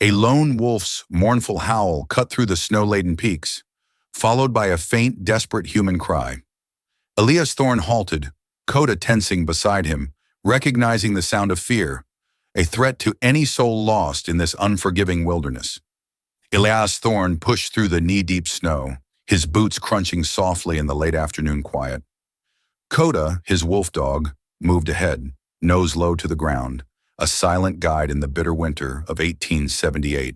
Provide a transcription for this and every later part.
A lone wolf's mournful howl cut through the snow-laden peaks, followed by a faint, desperate human cry. Elias Thorne halted, Koda tensing beside him, recognizing the sound of fear, a threat to any soul lost in this unforgiving wilderness. Elias Thorne pushed through the knee-deep snow, his boots crunching softly in the late afternoon quiet. Koda, his wolf dog, moved ahead, nose low to the ground, a silent guide in the bitter winter of 1878.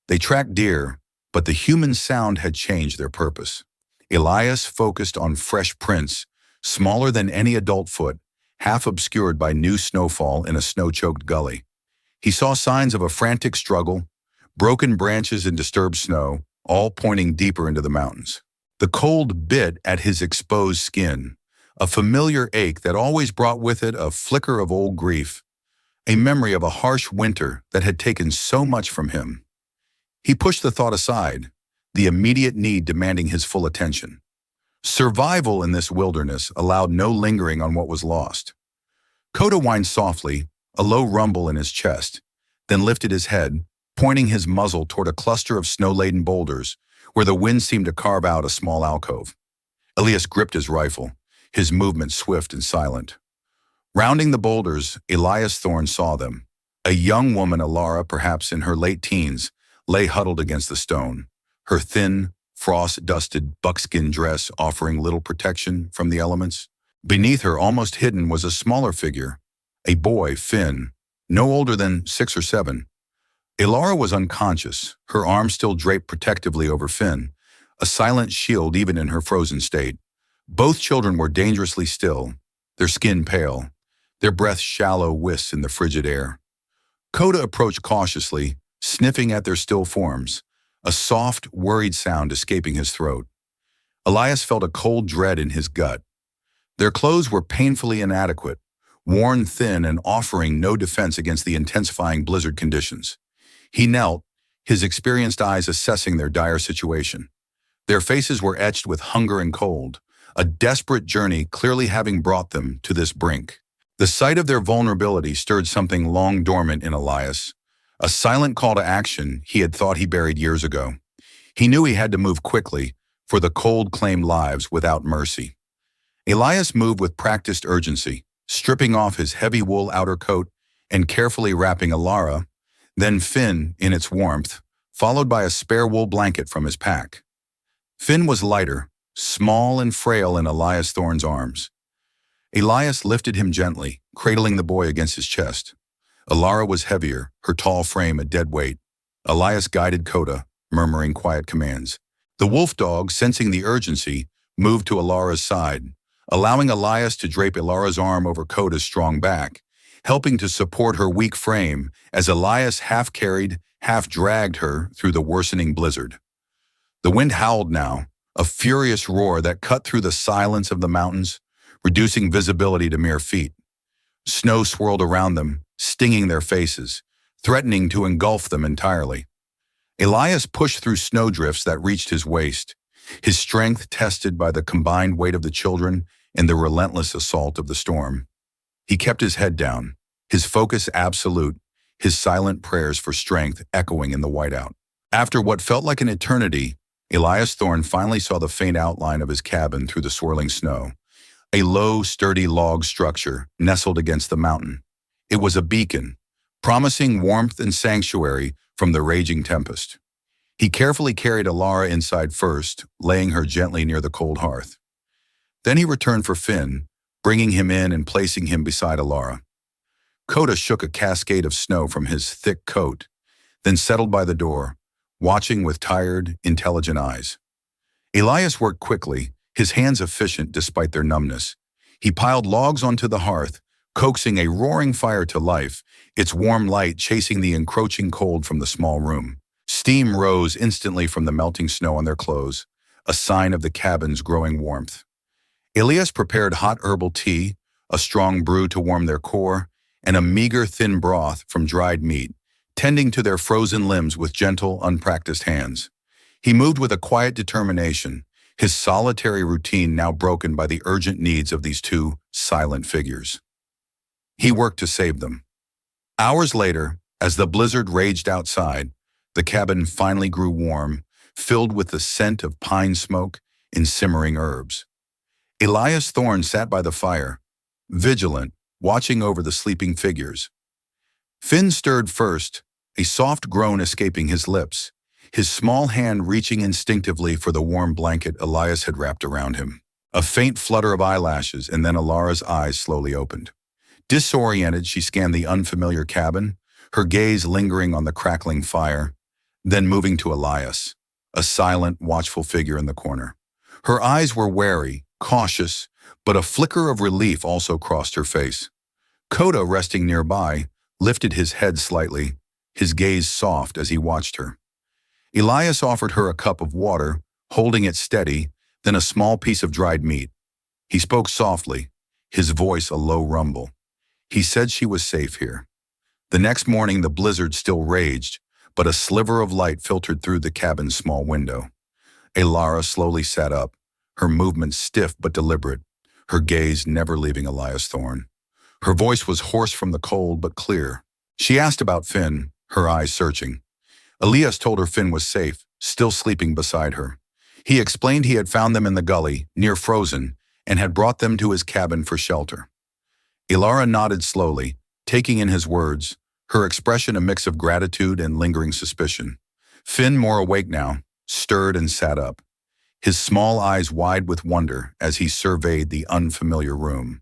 They tracked deer, but the human sound had changed their purpose. Elias focused on fresh prints, smaller than any adult foot, half obscured by new snowfall in a snow-choked gully. He saw signs of a frantic struggle, broken branches and disturbed snow, all pointing deeper into the mountains. The cold bit at his exposed skin, a familiar ache that always brought with it a flicker of old grief, a memory of a harsh winter that had taken so much from him. He pushed the thought aside, the immediate need demanding his full attention. Survival in this wilderness allowed no lingering on what was lost. Koda whined softly, a low rumble in his chest, then lifted his head, pointing his muzzle toward a cluster of snow-laden boulders where the wind seemed to carve out a small alcove. Elias gripped his rifle, his movement swift and silent. Rounding the boulders, Elias Thorne saw them. A young woman, Elara, perhaps in her late teens, lay huddled against the stone, her thin, frost-dusted buckskin dress offering little protection from the elements. Beneath her, almost hidden, was a smaller figure, a boy, Finn, no older than 6 or 7. Elara was unconscious, her arms still draped protectively over Finn, a silent shield even in her frozen state. Both children were dangerously still, their skin pale, their breath shallow wisps in the frigid air. Koda approached cautiously, sniffing at their still forms, a soft, worried sound escaping his throat. Elias felt a cold dread in his gut. Their clothes were painfully inadequate, worn thin and offering no defense against the intensifying blizzard conditions. He knelt, his experienced eyes assessing their dire situation. Their faces were etched with hunger and cold, a desperate journey clearly having brought them to this brink. The sight of their vulnerability stirred something long dormant in Elias, a silent call to action he had thought he buried years ago. He knew he had to move quickly, for the cold claimed lives without mercy. Elias moved with practiced urgency, stripping off his heavy wool outer coat and carefully wrapping Elara, then Finn in its warmth, followed by a spare wool blanket from his pack. Finn was lighter, small and frail in Elias Thorne's arms. Elias lifted him gently, cradling the boy against his chest. Elara was heavier, her tall frame a dead weight. Elias guided Koda, murmuring quiet commands. The wolf dog, sensing the urgency, moved to Elara's side, allowing Elias to drape Elara's arm over Koda's strong back, helping to support her weak frame as Elias half-carried, half-dragged her through the worsening blizzard. The wind howled now, a furious roar that cut through the silence of the mountains, reducing visibility to mere feet. Snow swirled around them, stinging their faces, threatening to engulf them entirely. Elias pushed through snowdrifts that reached his waist, his strength tested by the combined weight of the children and the relentless assault of the storm. He kept his head down, his focus absolute, his silent prayers for strength echoing in the whiteout. After what felt like an eternity, Elias Thorne finally saw the faint outline of his cabin through the swirling snow. A low, sturdy log structure nestled against the mountain. It was a beacon, promising warmth and sanctuary from the raging tempest. He carefully carried Elara inside first, laying her gently near the cold hearth. Then he returned for Finn, bringing him in and placing him beside Elara. Koda shook a cascade of snow from his thick coat, then settled by the door, watching with tired, intelligent eyes. Elias worked quickly, his hands efficient despite their numbness. He piled logs onto the hearth, coaxing a roaring fire to life, its warm light chasing the encroaching cold from the small room. Steam rose instantly from the melting snow on their clothes, a sign of the cabin's growing warmth. Elias prepared hot herbal tea, a strong brew to warm their core, and a meager thin broth from dried meat, tending to their frozen limbs with gentle, unpracticed hands. He moved with a quiet determination, his solitary routine now broken by the urgent needs of these two silent figures. He worked to save them. Hours later, As the blizzard raged outside, the cabin finally grew warm, filled with the scent of pine smoke and simmering herbs. Elias Thorne sat by the fire, vigilant, watching over the sleeping figures. Finn stirred first, a soft groan escaping his lips, his small hand reaching instinctively for the warm blanket Elias had wrapped around him. A faint flutter of eyelashes, and then Elara's eyes slowly opened. Disoriented, she scanned the unfamiliar cabin, her gaze lingering on the crackling fire, then moving to Elias, a silent, watchful figure in the corner. Her eyes were wary, cautious, but a flicker of relief also crossed her face. Koda, resting nearby, lifted his head slightly, his gaze soft as he watched her. Elias offered her a cup of water, holding it steady, then a small piece of dried meat. He spoke softly, his voice a low rumble. He said she was safe here. The next morning the blizzard still raged, but a sliver of light filtered through the cabin's small window. Elara slowly sat up, her movements stiff but deliberate, her gaze never leaving Elias Thorne. Her voice was hoarse from the cold but clear. She asked about Finn, her eyes searching. Elias told her Finn was safe, still sleeping beside her. He explained he had found them in the gully, near frozen, and had brought them to his cabin for shelter. Elara nodded slowly, taking in his words, her expression a mix of gratitude and lingering suspicion. Finn, more awake now, stirred and sat up, his small eyes wide with wonder as he surveyed the unfamiliar room.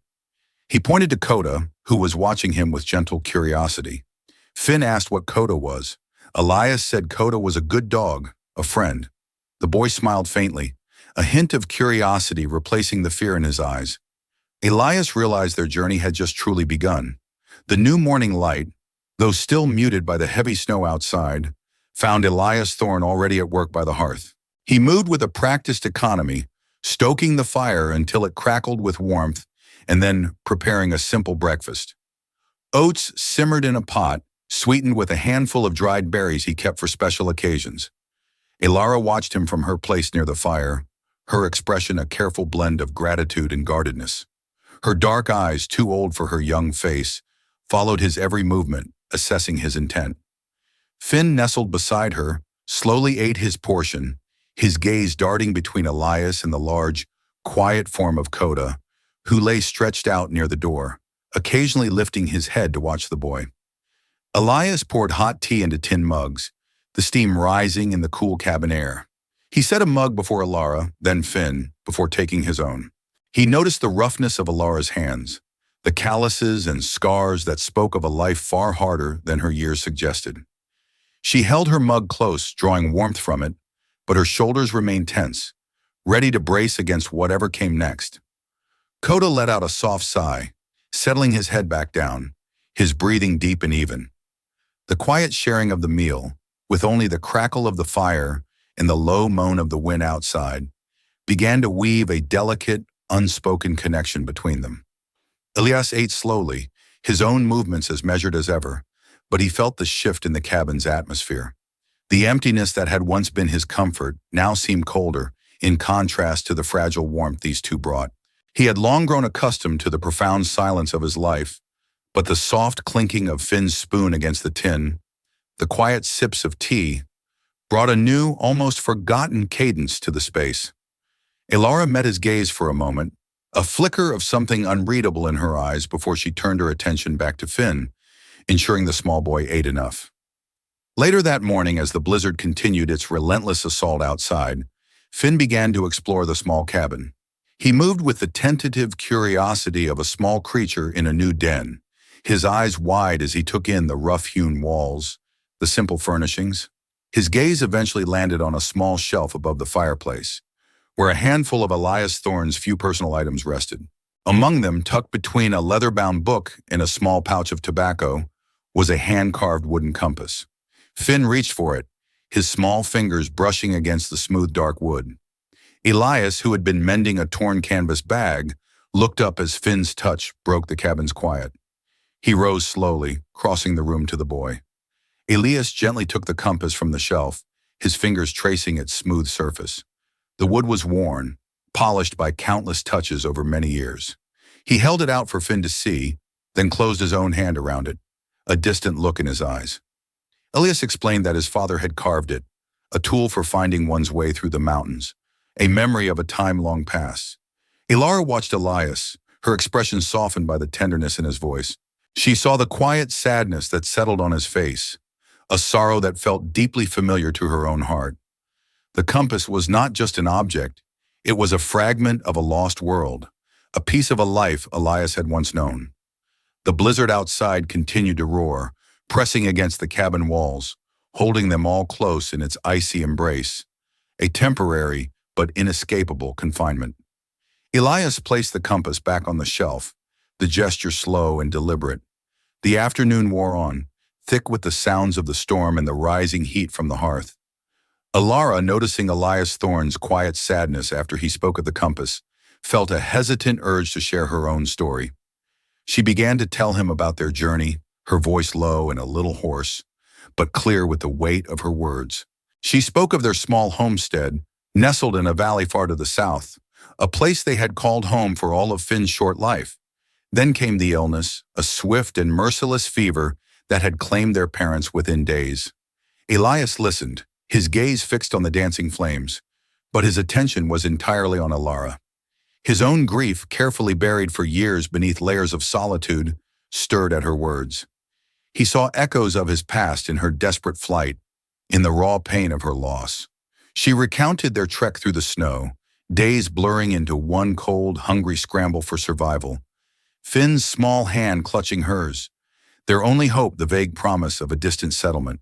He pointed to Koda, who was watching him with gentle curiosity. Finn asked what Koda was. Elias said Koda was a good dog, a friend. The boy smiled faintly, a hint of curiosity replacing the fear in his eyes. Elias realized their journey had just truly begun. The new morning light, though still muted by the heavy snow outside, found Elias Thorne already at work by the hearth. He moved with a practiced economy, stoking the fire until it crackled with warmth, and then preparing a simple breakfast. Oats simmered in a pot, sweetened with a handful of dried berries he kept for special occasions. Elara watched him from her place near the fire, her expression a careful blend of gratitude and guardedness. Her dark eyes, too old for her young face, followed his every movement, assessing his intent. Finn nestled beside her, slowly ate his portion, his gaze darting between Elias and the large, quiet form of Koda, who lay stretched out near the door, occasionally lifting his head to watch the boy. Elias poured hot tea into tin mugs, the steam rising in the cool cabin air. He set a mug before Elara, then Finn, before taking his own. He noticed the roughness of Elara's hands, the calluses and scars that spoke of a life far harder than her years suggested. She held her mug close, drawing warmth from it, but her shoulders remained tense, ready to brace against whatever came next. Koda let out a soft sigh, settling his head back down, his breathing deep and even. The quiet sharing of the meal, with only the crackle of the fire and the low moan of the wind outside, began to weave a delicate, unspoken connection between them. Elias ate slowly, his own movements as measured as ever, but he felt the shift in the cabin's atmosphere. The emptiness that had once been his comfort now seemed colder, in contrast to the fragile warmth these two brought. He had long grown accustomed to the profound silence of his life, but the soft clinking of Finn's spoon against the tin, the quiet sips of tea, brought a new, almost forgotten cadence to the space. Elara met his gaze for a moment, a flicker of something unreadable in her eyes before she turned her attention back to Finn, ensuring the small boy ate enough. Later that morning, as the blizzard continued its relentless assault outside, Finn began to explore the small cabin. He moved with the tentative curiosity of a small creature in a new den, his eyes wide as he took in the rough-hewn walls, the simple furnishings. His gaze eventually landed on a small shelf above the fireplace, where a handful of Elias Thorne's few personal items rested. Among them, tucked between a leather-bound book and a small pouch of tobacco, was a hand-carved wooden compass. Finn reached for it, his small fingers brushing against the smooth dark wood. Elias, who had been mending a torn canvas bag, looked up as Finn's touch broke the cabin's quiet. He rose slowly, crossing the room to the boy. Elias gently took the compass from the shelf, his fingers tracing its smooth surface. The wood was worn, polished by countless touches over many years. He held it out for Finn to see, then closed his own hand around it, a distant look in his eyes. Elias explained that his father had carved it, a tool for finding one's way through the mountains, a memory of a time long past. Elara watched Elias, her expression softened by the tenderness in his voice. She saw the quiet sadness that settled on his face, a sorrow that felt deeply familiar to her own heart. The compass was not just an object, it was a fragment of a lost world, a piece of a life Elias had once known. The blizzard outside continued to roar, pressing against the cabin walls, holding them all close in its icy embrace, a temporary but inescapable confinement. Elias placed the compass back on the shelf, the gesture slow and deliberate. The afternoon wore on, thick with the sounds of the storm and the rising heat from the hearth. Elara, noticing Elias Thorne's quiet sadness after he spoke of the compass, felt a hesitant urge to share her own story. She began to tell him about their journey, her voice low and a little hoarse, but clear with the weight of her words. She spoke of their small homestead, nestled in a valley far to the south, a place they had called home for all of Finn's short life. Then came the illness, a swift and merciless fever that had claimed their parents within days. Elias listened, his gaze fixed on the dancing flames, but his attention was entirely on Elara. His own grief, carefully buried for years beneath layers of solitude, stirred at her words. He saw echoes of his past in her desperate flight, in the raw pain of her loss. She recounted their trek through the snow, days blurring into one cold, hungry scramble for survival. Finn's small hand clutching hers, their only hope the vague promise of a distant settlement.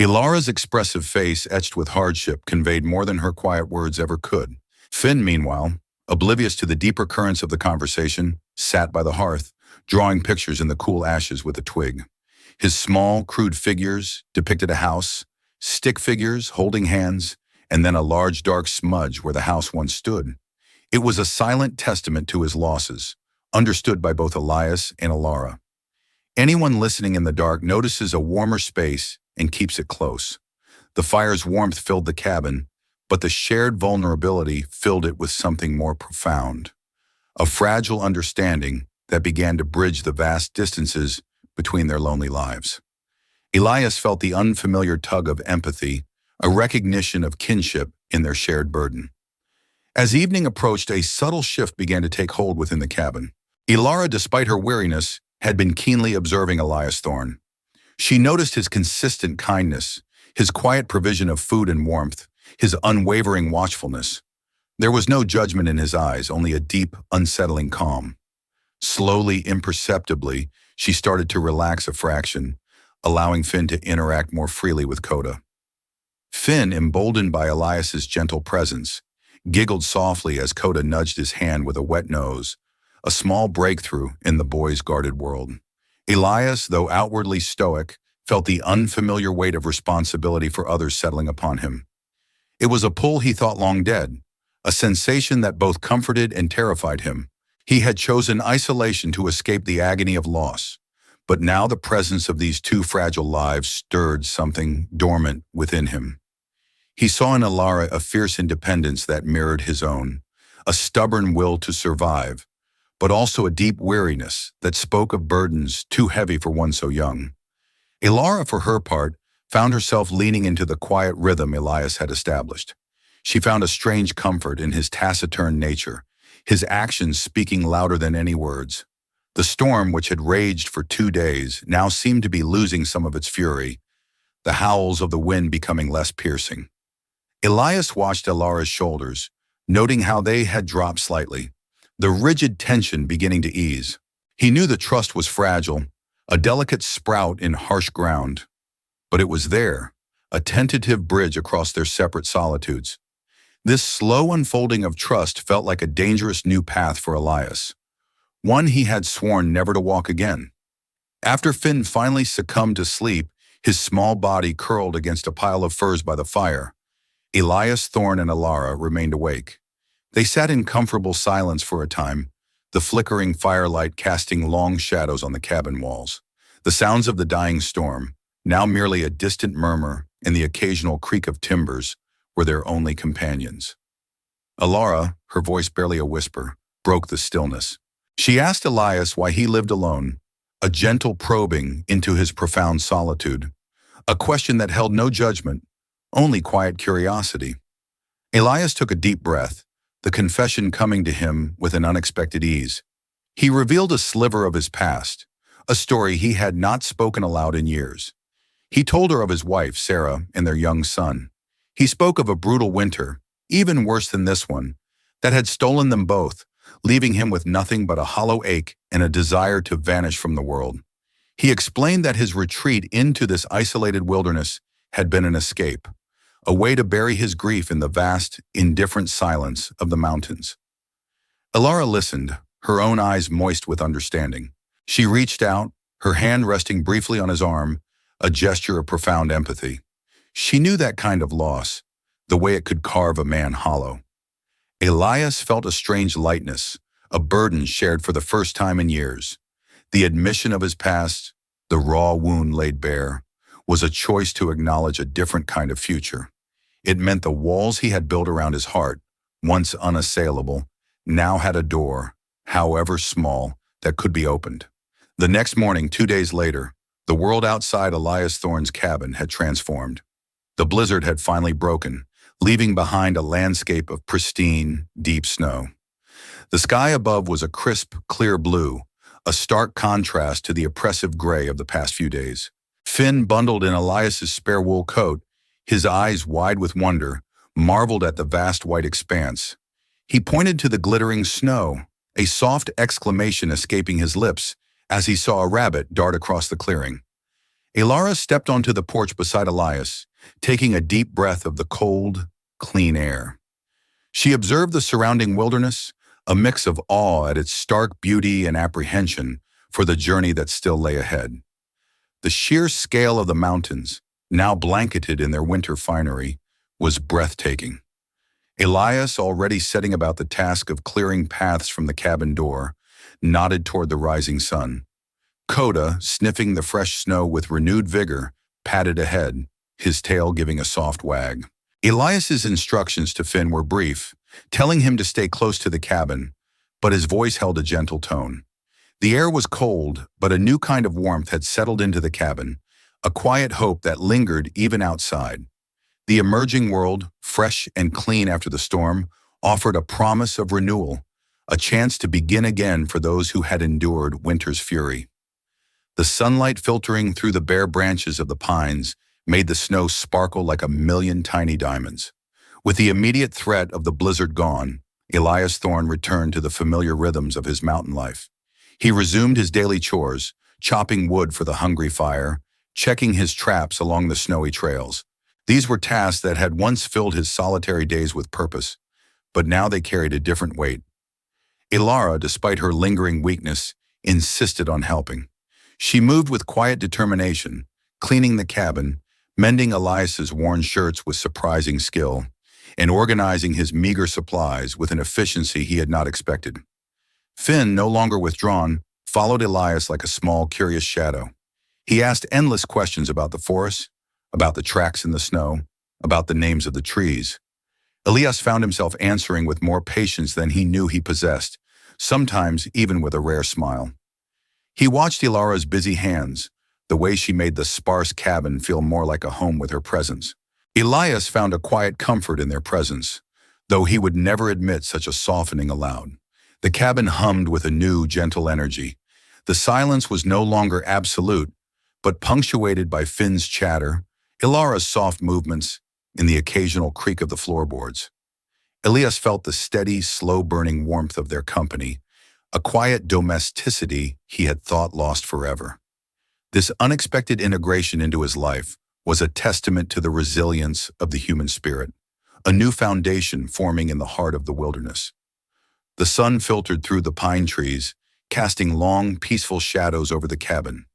Elara's expressive face, etched with hardship, conveyed more than her quiet words ever could. Finn, meanwhile, oblivious to the deeper currents of the conversation, sat by the hearth, drawing pictures in the cool ashes with a twig. His small, crude figures depicted a house, stick figures holding hands, and then a large dark smudge where the house once stood. It was a silent testament to his losses, understood by both Elias and Elara. Anyone listening in the dark notices a warmer space and keeps it close. The fire's warmth filled the cabin, but the shared vulnerability filled it with something more profound, a fragile understanding that began to bridge the vast distances between their lonely lives. Elias felt the unfamiliar tug of empathy, a recognition of kinship in their shared burden. As evening approached, a subtle shift began to take hold within the cabin. Elara, despite her weariness, had been keenly observing Elias Thorne. She noticed his consistent kindness, his quiet provision of food and warmth, his unwavering watchfulness. There was no judgment in his eyes, only a deep, unsettling calm. Slowly, imperceptibly, she started to relax a fraction, allowing Finn to interact more freely with Koda. Finn, emboldened by Elias's gentle presence, giggled softly as Koda nudged his hand with a wet nose, a small breakthrough in the boy's guarded world. Elias, though outwardly stoic, felt the unfamiliar weight of responsibility for others settling upon him. It was a pull he thought long dead, a sensation that both comforted and terrified him. He had chosen isolation to escape the agony of loss, but now the presence of these two fragile lives stirred something dormant within him. He saw in Elara a fierce independence that mirrored his own, a stubborn will to survive, but also a deep weariness that spoke of burdens too heavy for one so young. Elara, for her part, found herself leaning into the quiet rhythm Elias had established. She found a strange comfort in his taciturn nature, his actions speaking louder than any words. The storm, which had raged for 2 days, now seemed to be losing some of its fury, the howls of the wind becoming less piercing. Elias watched Elara's shoulders, noting how they had dropped slightly, the rigid tension beginning to ease. He knew the trust was fragile, a delicate sprout in harsh ground, but it was there, a tentative bridge across their separate solitudes. This slow unfolding of trust felt like a dangerous new path for Elias, one he had sworn never to walk again. After Finn finally succumbed to sleep, his small body curled against a pile of furs by the fire, Elias Thorne and Elara remained awake. They sat in comfortable silence for a time, the flickering firelight casting long shadows on the cabin walls. The sounds of the dying storm, now merely a distant murmur and the occasional creak of timbers, were their only companions. Elara, her voice barely a whisper, broke the stillness. She asked Elias why he lived alone, a gentle probing into his profound solitude, A question that held no judgment, only quiet curiosity. Elias took a deep breath, the confession coming to him with an unexpected ease. He revealed a sliver of his past, a story he had not spoken aloud in years. He told her of his wife, Sarah, and their young son. He spoke of a brutal winter, even worse than this one, that had stolen them both, leaving him with nothing but a hollow ache and a desire to vanish from the world. He explained that his retreat into this isolated wilderness had been an escape, a way to bury his grief in the vast, indifferent silence of the mountains. Elara listened, her own eyes moist with understanding. She reached out, her hand resting briefly on his arm, a gesture of profound empathy. She knew that kind of loss, the way it could carve a man hollow. Elias felt a strange lightness, a burden shared for the first time in years. The admission of his past, the raw wound laid bare, was a choice to acknowledge a different kind of future. It meant the walls he had built around his heart, once unassailable, now had a door, however small, that could be opened. The next morning, 2 days later, the world outside Elias Thorne's cabin had transformed. The blizzard had finally broken, leaving behind a landscape of pristine, deep snow. The sky above was a crisp, clear blue, a stark contrast to the oppressive gray of the past few days. Finn, bundled in Elias's spare wool coat, his eyes wide with wonder, marveled at the vast white expanse. He pointed to the glittering snow, a soft exclamation escaping his lips as he saw a rabbit dart across the clearing. Elara stepped onto the porch beside Elias, taking a deep breath of the cold, clean air. She observed the surrounding wilderness, a mix of awe at its stark beauty and apprehension for the journey that still lay ahead. The sheer scale of the mountains, now blanketed in their winter finery, was breathtaking. Elias, already setting about the task of clearing paths from the cabin door, nodded toward the rising sun. Koda, sniffing the fresh snow with renewed vigor, padded ahead, his tail giving a soft wag. Elias's instructions to Finn were brief, telling him to stay close to the cabin, but his voice held a gentle tone. The air was cold, but a new kind of warmth had settled into the cabin, a quiet hope that lingered even outside. The emerging world, fresh and clean after the storm, offered a promise of renewal, a chance to begin again for those who had endured winter's fury. The sunlight filtering through the bare branches of the pines made the snow sparkle like a million tiny diamonds. With the immediate threat of the blizzard gone, Elias Thorne returned to the familiar rhythms of his mountain life. He resumed his daily chores, chopping wood for the hungry fire, checking his traps along the snowy trails. These were tasks that had once filled his solitary days with purpose, but now they carried a different weight. Elara, despite her lingering weakness, insisted on helping. She moved with quiet determination, cleaning the cabin, mending Elias's worn shirts with surprising skill, and organizing his meager supplies with an efficiency he had not expected. Finn, no longer withdrawn, followed Elias like a small, curious shadow. He asked endless questions about the forest, about the tracks in the snow, about the names of the trees. Elias found himself answering with more patience than he knew he possessed, sometimes even with a rare smile. He watched Elara's busy hands, the way she made the sparse cabin feel more like a home with her presence. Elias found a quiet comfort in their presence, though he would never admit such a softening aloud. The cabin hummed with a new, gentle energy. The silence was no longer absolute, but punctuated by Finn's chatter, Elara's soft movements, and the occasional creak of the floorboards. Elias felt the steady, slow-burning warmth of their company, a quiet domesticity he had thought lost forever. This unexpected integration into his life was a testament to the resilience of the human spirit, a new foundation forming in the heart of the wilderness. The sun filtered through the pine trees, casting long, peaceful shadows over the cabin.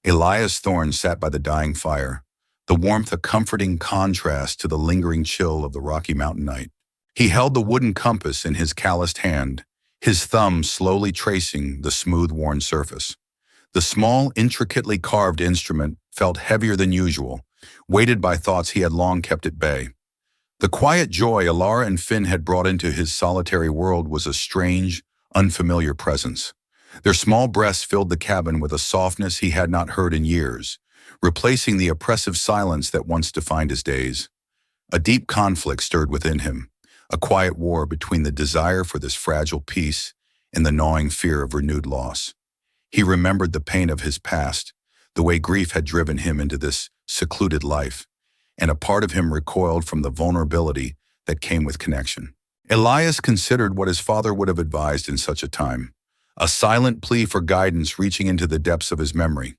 Elias Thorne sat by the dying fire, the warmth a comforting contrast to the lingering chill of the Rocky Mountain night. He held the wooden compass in his calloused hand, his thumb slowly tracing the smooth, worn surface. The small, intricately carved instrument felt heavier than usual, weighted by thoughts he had long kept at bay. The quiet joy Elara and Finn had brought into his solitary world was a strange, unfamiliar presence. Their small breaths filled the cabin with a softness he had not heard in years, replacing the oppressive silence that once defined his days. A deep conflict stirred within him, a quiet war between the desire for this fragile peace and the gnawing fear of renewed loss. He remembered the pain of his past, the way grief had driven him into this secluded life, and a part of him recoiled from the vulnerability that came with connection. Elias considered what his father would have advised in such a time, a silent plea for guidance reaching into the depths of his memory.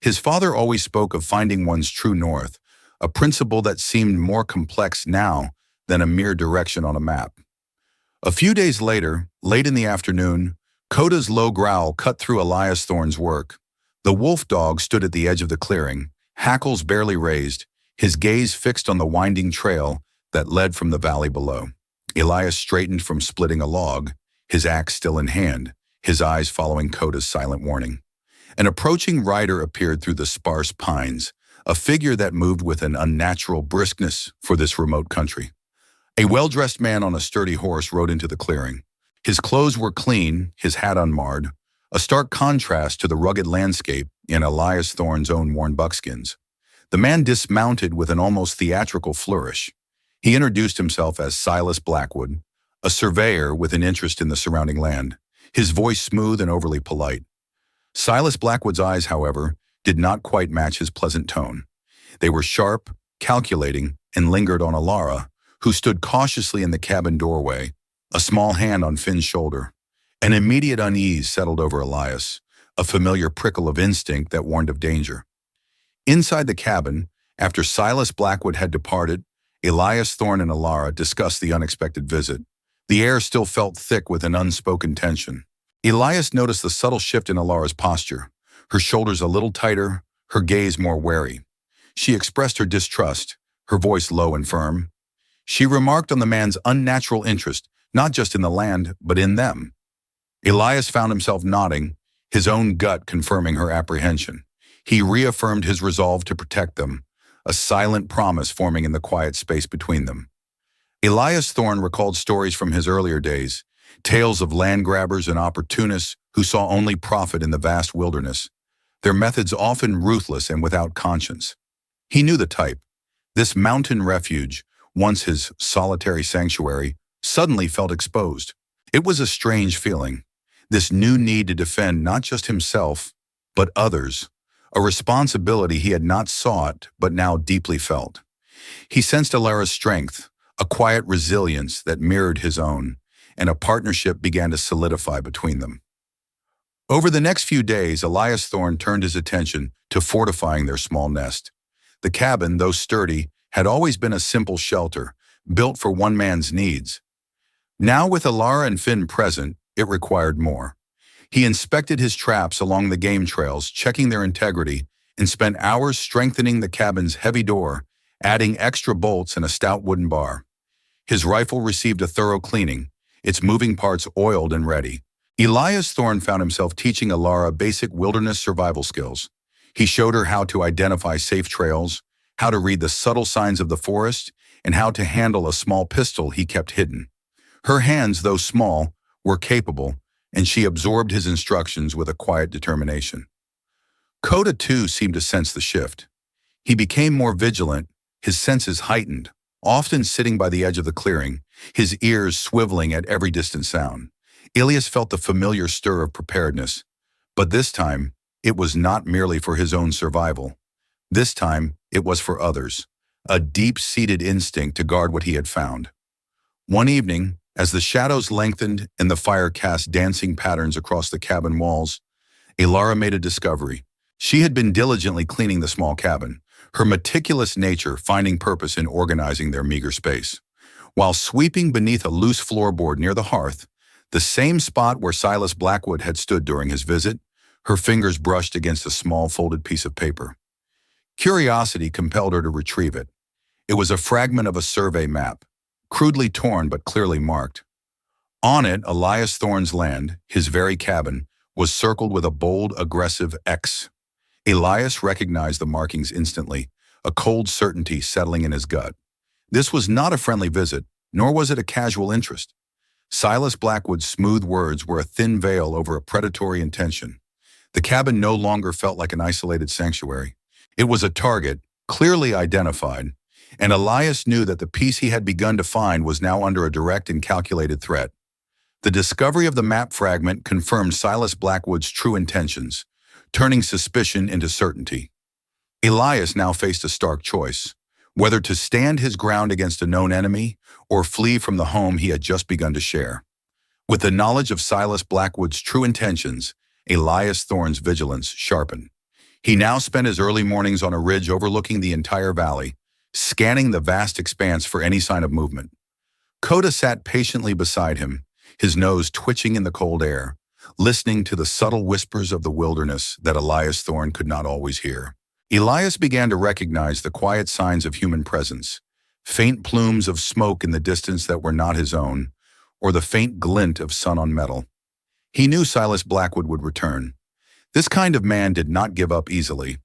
His father always spoke of finding one's true north, a principle that seemed more complex now than a mere direction on a map. A few days later, late in the afternoon, Koda's low growl cut through Elias Thorne's work. The wolf dog stood at the edge of the clearing, hackles barely raised, his gaze fixed on the winding trail that led from the valley below. Elias straightened from splitting a log, his axe still in hand, his eyes following Koda's silent warning. An approaching rider appeared through the sparse pines, a figure that moved with an unnatural briskness for this remote country. A well-dressed man on a sturdy horse rode into the clearing. His clothes were clean, his hat unmarred, a stark contrast to the rugged landscape in Elias Thorne's own worn buckskins. The man dismounted with an almost theatrical flourish. He introduced himself as Silas Blackwood, a surveyor with an interest in the surrounding land, his voice smooth and overly polite. Silas Blackwood's eyes, however, did not quite match his pleasant tone. They were sharp, calculating, and lingered on Elara, who stood cautiously in the cabin doorway, a small hand on Finn's shoulder. An immediate unease settled over Elias, a familiar prickle of instinct that warned of danger. Inside the cabin, after Silas Blackwood had departed, Elias Thorne and Elara discussed the unexpected visit. The air still felt thick with an unspoken tension. Elias noticed the subtle shift in Elara's posture, her shoulders a little tighter, her gaze more wary. She expressed her distrust, her voice low and firm. She remarked on the man's unnatural interest, not just in the land, but in them. Elias found himself nodding, his own gut confirming her apprehension. He reaffirmed his resolve to protect them, a silent promise forming in the quiet space between them. Elias Thorne recalled stories from his earlier days, tales of land grabbers and opportunists who saw only profit in the vast wilderness, their methods often ruthless and without conscience. He knew the type. This mountain refuge, once his solitary sanctuary, suddenly felt exposed. It was a strange feeling, this new need to defend not just himself, but others, a responsibility he had not sought but now deeply felt. He sensed Elara's strength, a quiet resilience that mirrored his own, and a partnership began to solidify between them. Over the next few days, Elias Thorne turned his attention to fortifying their small nest. The cabin, though sturdy, had always been a simple shelter, built for one man's needs. Now with Elara and Finn present, it required more. He inspected his traps along the game trails, checking their integrity, and spent hours strengthening the cabin's heavy door, adding extra bolts and a stout wooden bar. His rifle received a thorough cleaning, its moving parts oiled and ready. Elias Thorne found himself teaching Elara basic wilderness survival skills. He showed her how to identify safe trails, how to read the subtle signs of the forest, and how to handle a small pistol he kept hidden. Her hands, though small, were capable, and she absorbed his instructions with a quiet determination. Koda, too, seemed to sense the shift. He became more vigilant, his senses heightened, often sitting by the edge of the clearing, his ears swiveling at every distant sound. Elias felt the familiar stir of preparedness, but this time, it was not merely for his own survival. This time, it was for others, a deep-seated instinct to guard what he had found. One evening, as the shadows lengthened and the fire cast dancing patterns across the cabin walls, Elara made a discovery. She had been diligently cleaning the small cabin, her meticulous nature finding purpose in organizing their meager space. While sweeping beneath a loose floorboard near the hearth, the same spot where Silas Blackwood had stood during his visit, her fingers brushed against a small folded piece of paper. Curiosity compelled her to retrieve it. It was a fragment of a survey map, crudely torn but clearly marked. On it, Elias Thorne's land, his very cabin, was circled with a bold, aggressive X. Elias recognized the markings instantly, a cold certainty settling in his gut. This was not a friendly visit, nor was it a casual interest. Silas Blackwood's smooth words were a thin veil over a predatory intention. The cabin no longer felt like an isolated sanctuary. It was a target, clearly identified, and Elias knew that the piece he had begun to find was now under a direct and calculated threat. The discovery of the map fragment confirmed Silas Blackwood's true intentions, turning suspicion into certainty. Elias now faced a stark choice, whether to stand his ground against a known enemy or flee from the home he had just begun to share. With the knowledge of Silas Blackwood's true intentions, Elias Thorne's vigilance sharpened. He now spent his early mornings on a ridge overlooking the entire valley, scanning the vast expanse for any sign of movement. Koda sat patiently beside him, his nose twitching in the cold air, listening to the subtle whispers of the wilderness that Elias Thorne could not always hear. Elias began to recognize the quiet signs of human presence, faint plumes of smoke in the distance that were not his own, or the faint glint of sun on metal. He knew Silas Blackwood would return. This kind of man did not give up easily.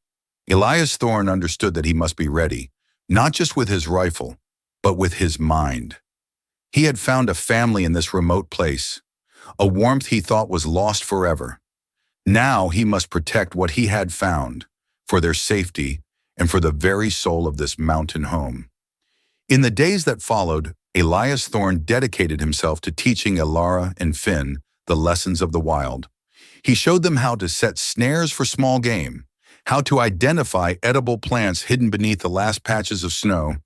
Elias Thorne understood that he must be ready, not just with his rifle, but with his mind. He had found a family in this remote place, a warmth he thought was lost forever. Now he must protect what he had found, for their safety and for the very soul of this mountain home. In the days that followed, Elias Thorne dedicated himself to teaching Elara and Finn the lessons of the wild. He showed them how to set snares for small game, how to identify edible plants hidden beneath the last patches of snow,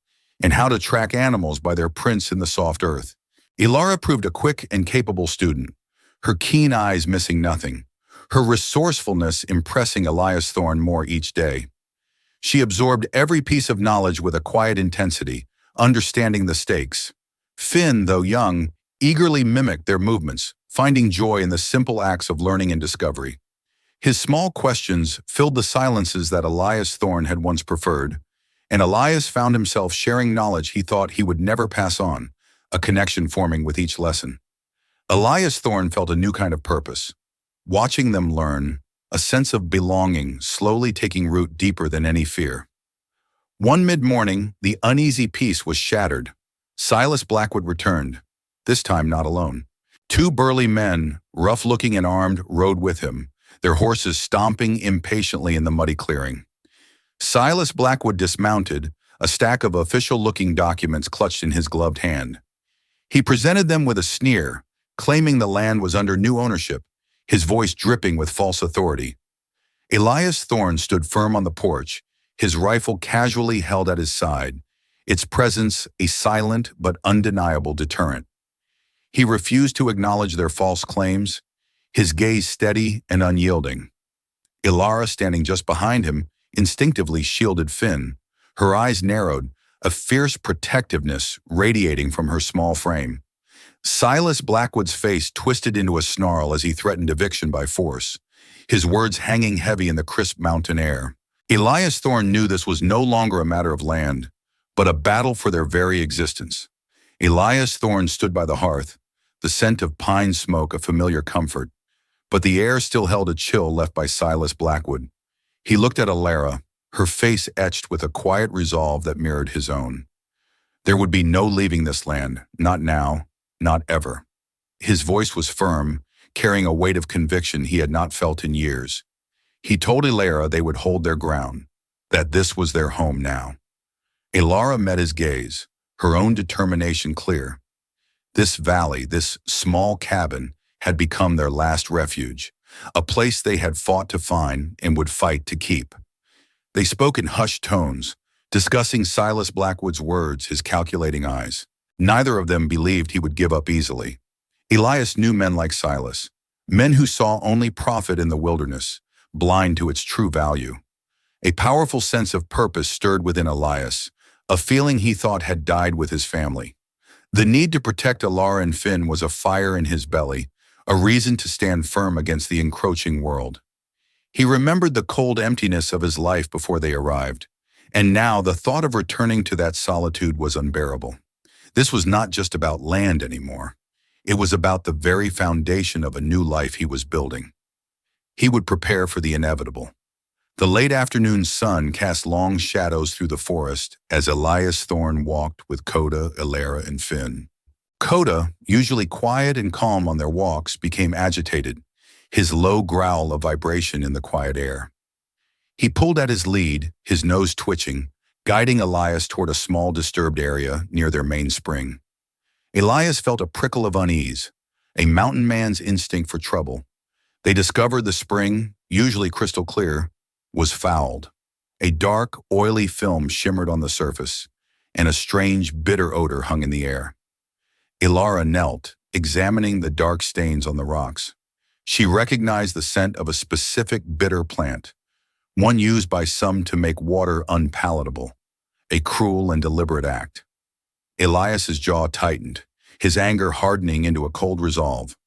and how to track animals by their prints in the soft earth. Elara proved a quick and capable student, her keen eyes missing nothing, her resourcefulness impressing Elias Thorne more each day. She absorbed every piece of knowledge with a quiet intensity, understanding the stakes. Finn, though young, eagerly mimicked their movements, finding joy in the simple acts of learning and discovery. His small questions filled the silences that Elias Thorne had once preferred, and Elias found himself sharing knowledge he thought he would never pass on, a connection forming with each lesson. Elias Thorne felt a new kind of purpose. Watching them learn, a sense of belonging slowly taking root deeper than any fear. One mid-morning, the uneasy peace was shattered. Silas Blackwood returned, this time not alone. Two burly men, rough-looking and armed, rode with him, their horses stomping impatiently in the muddy clearing. Silas Blackwood dismounted, a stack of official-looking documents clutched in his gloved hand. He presented them with a sneer, claiming the land was under new ownership, his voice dripping with false authority. Elias Thorne stood firm on the porch, his rifle casually held at his side, its presence a silent but undeniable deterrent. He refused to acknowledge their false claims, his gaze steady and unyielding. Elara, standing just behind him, instinctively shielded Finn, her eyes narrowed, a fierce protectiveness radiating from her small frame. Silas Blackwood's face twisted into a snarl as he threatened eviction by force, his words hanging heavy in the crisp mountain air. Elias Thorne knew this was no longer a matter of land, but a battle for their very existence. Elias Thorne stood by the hearth, the scent of pine smoke a familiar comfort, but the air still held a chill left by Silas Blackwood. He looked at Elara, her face etched with a quiet resolve that mirrored his own. There would be no leaving this land, not now, not ever. His voice was firm, carrying a weight of conviction he had not felt in years. He told Elara they would hold their ground, that this was their home now. Elara met his gaze, her own determination clear. This valley, this small cabin, had become their last refuge, a place they had fought to find and would fight to keep. They spoke in hushed tones, discussing Silas Blackwood's words, his calculating eyes. Neither of them believed he would give up easily. Elias knew men like Silas, men who saw only profit in the wilderness, blind to its true value. A powerful sense of purpose stirred within Elias, a feeling he thought had died with his family. The need to protect Elara and Finn was a fire in his belly, a reason to stand firm against the encroaching world. He remembered the cold emptiness of his life before they arrived, and now the thought of returning to that solitude was unbearable. This was not just about land anymore. It was about the very foundation of a new life he was building. He would prepare for the inevitable. The late afternoon sun cast long shadows through the forest as Elias Thorne walked with Koda, Elara, and Finn. Koda, usually quiet and calm on their walks, became agitated, his low growl a vibration in the quiet air. He pulled at his lead, his nose twitching, guiding Elias toward a small disturbed area near their main spring. Elias felt a prickle of unease, a mountain man's instinct for trouble. They discovered the spring, usually crystal clear, was fouled. A dark, oily film shimmered on the surface, and a strange, bitter odor hung in the air. Elara knelt, examining the dark stains on the rocks. She recognized the scent of a specific bitter plant, one used by some to make water unpalatable, a cruel and deliberate act. Elias's jaw tightened, his anger hardening into a cold resolve.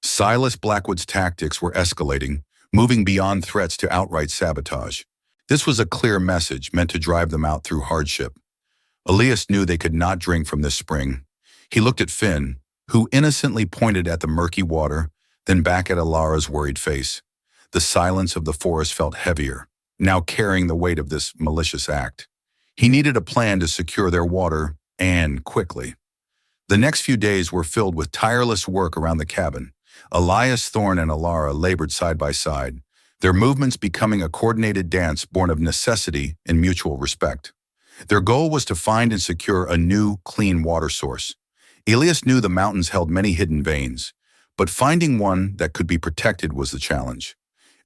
Silas Blackwood's tactics were escalating, moving beyond threats to outright sabotage. This was a clear message meant to drive them out through hardship. Elias knew they could not drink from this spring. He looked at Finn, who innocently pointed at the murky water, then back at Elara's worried face. The silence of the forest felt heavier, now carrying the weight of this malicious act. He needed a plan to secure their water, and quickly. The next few days were filled with tireless work around the cabin. Elias Thorne and Elara labored side by side, their movements becoming a coordinated dance born of necessity and mutual respect. Their goal was to find and secure a new, clean water source. Elias knew the mountains held many hidden veins, but finding one that could be protected was the challenge.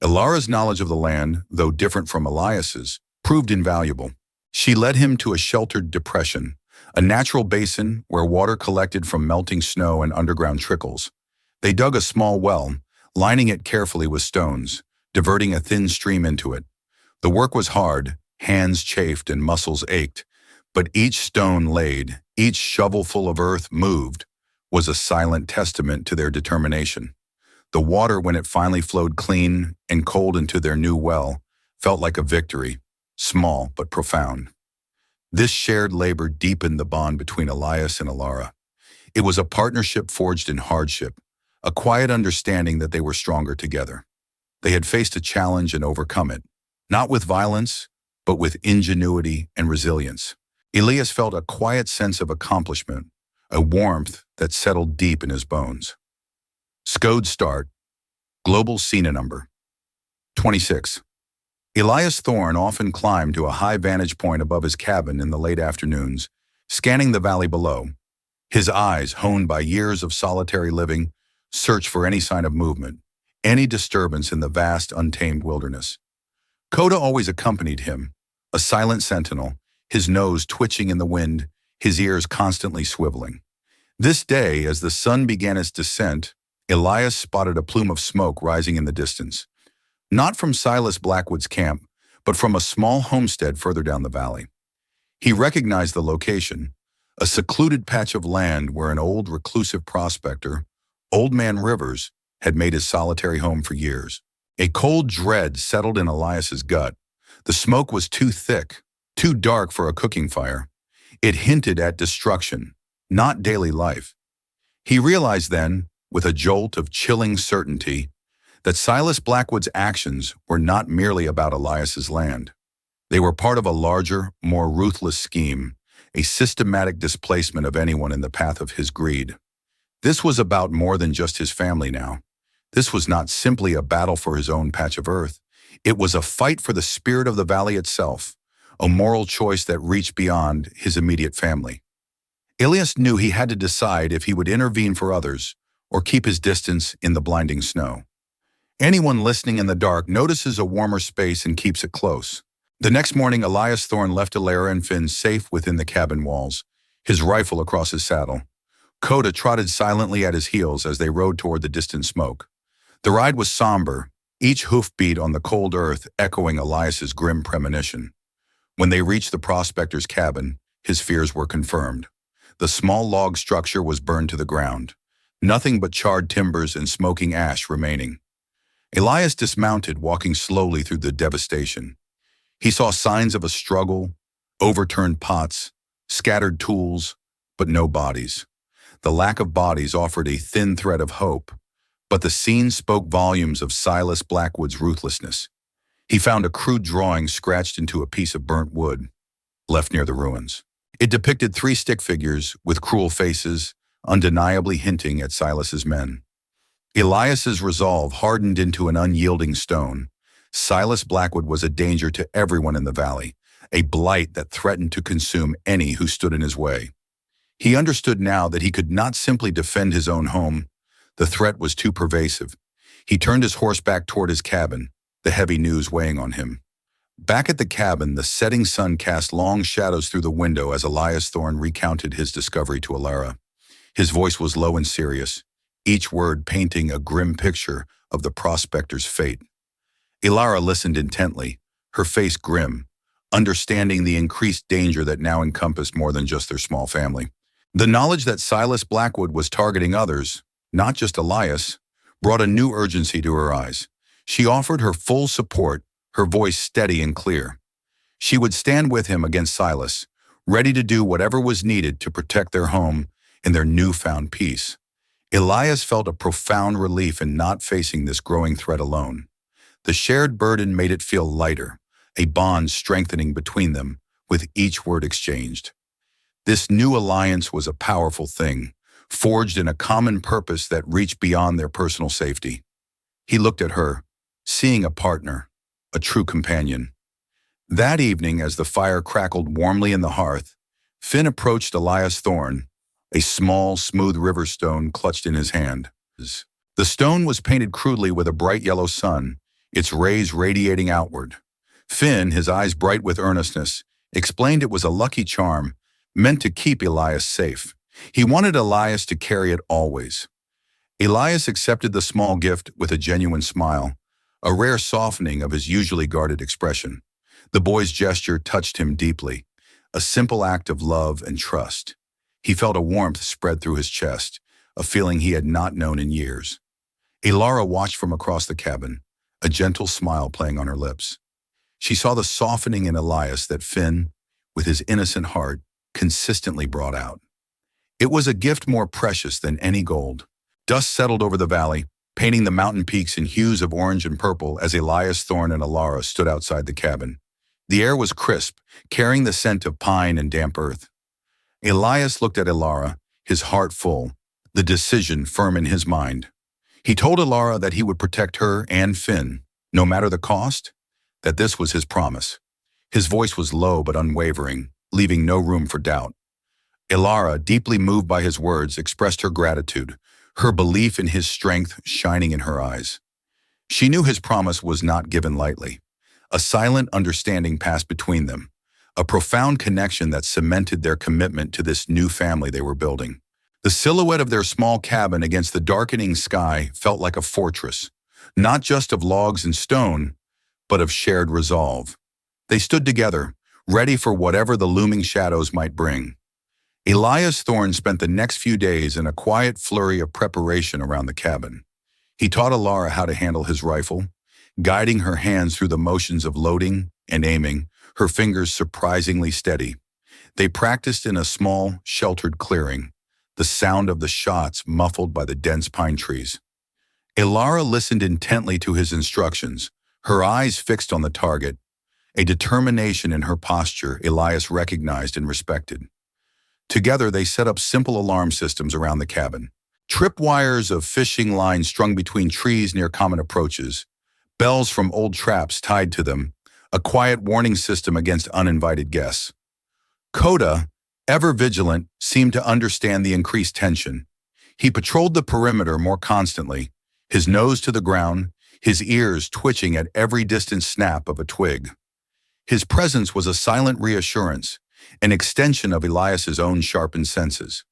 Elara's knowledge of the land, though different from Elias's, proved invaluable. She led him to a sheltered depression, a natural basin where water collected from melting snow and underground trickles. They dug a small well, lining it carefully with stones, diverting a thin stream into it. The work was hard, hands chafed and muscles ached, but each stone laid, each shovelful of earth moved, was a silent testament to their determination. The water, when it finally flowed clean and cold into their new well, felt like a victory, small but profound. This shared labor deepened the bond between Elias and Elara. It was a partnership forged in hardship, a quiet understanding that they were stronger together. They had faced a challenge and overcome it, not with violence, but with ingenuity and resilience. Elias felt a quiet sense of accomplishment, a warmth that settled deep in his bones. Scode start. Global Cena number 26. Elias Thorne often climbed to a high vantage point above his cabin in the late afternoons, scanning the valley below. His eyes, honed by years of solitary living, searched for any sign of movement, any disturbance in the vast, untamed wilderness. Koda always accompanied him, a silent sentinel, his nose twitching in the wind, his ears constantly swiveling. This day, as the sun began its descent, Elias spotted a plume of smoke rising in the distance. Not from Silas Blackwood's camp, but from a small homestead further down the valley. He recognized the location, a secluded patch of land where an old reclusive prospector, Old Man Rivers, had made his solitary home for years. A cold dread settled in Elias's gut. The smoke was too thick, too dark for a cooking fire. It hinted at destruction, not daily life. He realized then, with a jolt of chilling certainty, that Silas Blackwood's actions were not merely about Elias's land. They were part of a larger, more ruthless scheme, a systematic displacement of anyone in the path of his greed. This was about more than just his family now. This was not simply a battle for his own patch of earth. It was a fight for the spirit of the valley itself, a moral choice that reached beyond his immediate family. Elias knew he had to decide if he would intervene for others or keep his distance in the blinding snow. Anyone listening in the dark notices a warmer space and keeps it close. The next morning, Elias Thorne left Elara and Finn safe within the cabin walls, his rifle across his saddle. Koda trotted silently at his heels as they rode toward the distant smoke. The ride was somber, each hoofbeat on the cold earth echoing Elias's grim premonition. When they reached the prospector's cabin, his fears were confirmed. The small log structure was burned to the ground, nothing but charred timbers and smoking ash remaining. Elias dismounted, walking slowly through the devastation. He saw signs of a struggle, overturned pots, scattered tools, but no bodies. The lack of bodies offered a thin thread of hope, but the scene spoke volumes of Silas Blackwood's ruthlessness. He found a crude drawing scratched into a piece of burnt wood, left near the ruins. It depicted 3 stick figures with cruel faces, undeniably hinting at Silas's men. Elias's resolve hardened into an unyielding stone. Silas Blackwood was a danger to everyone in the valley, a blight that threatened to consume any who stood in his way. He understood now that he could not simply defend his own home. The threat was too pervasive. He turned his horse back toward his cabin, the heavy news weighing on him. Back at the cabin, the setting sun cast long shadows through the window as Elias Thorne recounted his discovery to Elara. His voice was low and serious, each word painting a grim picture of the prospector's fate. Elara listened intently, her face grim, understanding the increased danger that now encompassed more than just their small family. The knowledge that Silas Blackwood was targeting others, not just Elias, brought a new urgency to her eyes. She offered her full support, her voice steady and clear. She would stand with him against Silas, ready to do whatever was needed to protect their home and their newfound peace. Elias felt a profound relief in not facing this growing threat alone. The shared burden made it feel lighter, a bond strengthening between them with each word exchanged. This new alliance was a powerful thing, forged in a common purpose that reached beyond their personal safety. He looked at her, seeing a partner, a true companion. That evening, as the fire crackled warmly in the hearth, Finn approached Elias Thorne, a small, smooth river stone clutched in his hand. The stone was painted crudely with a bright yellow sun, its rays radiating outward. Finn, his eyes bright with earnestness, explained it was a lucky charm meant to keep Elias safe. He wanted Elias to carry it always. Elias accepted the small gift with a genuine smile, a rare softening of his usually guarded expression. The boy's gesture touched him deeply, a simple act of love and trust. He felt a warmth spread through his chest, a feeling he had not known in years. Elara watched from across the cabin, a gentle smile playing on her lips. She saw the softening in Elias that Finn, with his innocent heart, consistently brought out. It was a gift more precious than any gold. Dust settled over the valley, painting the mountain peaks in hues of orange and purple as Elias Thorne and Elara stood outside the cabin. The air was crisp, carrying the scent of pine and damp earth. Elias looked at Elara, his heart full, the decision firm in his mind. He told Elara that he would protect her and Finn, no matter the cost, that this was his promise. His voice was low but unwavering, leaving no room for doubt. Elara, deeply moved by his words, expressed her gratitude, her belief in his strength shining in her eyes. She knew his promise was not given lightly. A silent understanding passed between them, a profound connection that cemented their commitment to this new family they were building. The silhouette of their small cabin against the darkening sky felt like a fortress, not just of logs and stone, but of shared resolve. They stood together, ready for whatever the looming shadows might bring. Elias Thorne spent the next few days in a quiet flurry of preparation around the cabin. He taught Elara how to handle his rifle, guiding her hands through the motions of loading and aiming, her fingers surprisingly steady. They practiced in a small, sheltered clearing, the sound of the shots muffled by the dense pine trees. Elara listened intently to his instructions, her eyes fixed on the target, a determination in her posture Elias recognized and respected. Together, they set up simple alarm systems around the cabin. Tripwires of fishing lines strung between trees near common approaches, bells from old traps tied to them, a quiet warning system against uninvited guests. Koda, ever vigilant, seemed to understand the increased tension. He patrolled the perimeter more constantly, his nose to the ground, his ears twitching at every distant snap of a twig. His presence was a silent reassurance, an extension of Elias's own sharpened senses.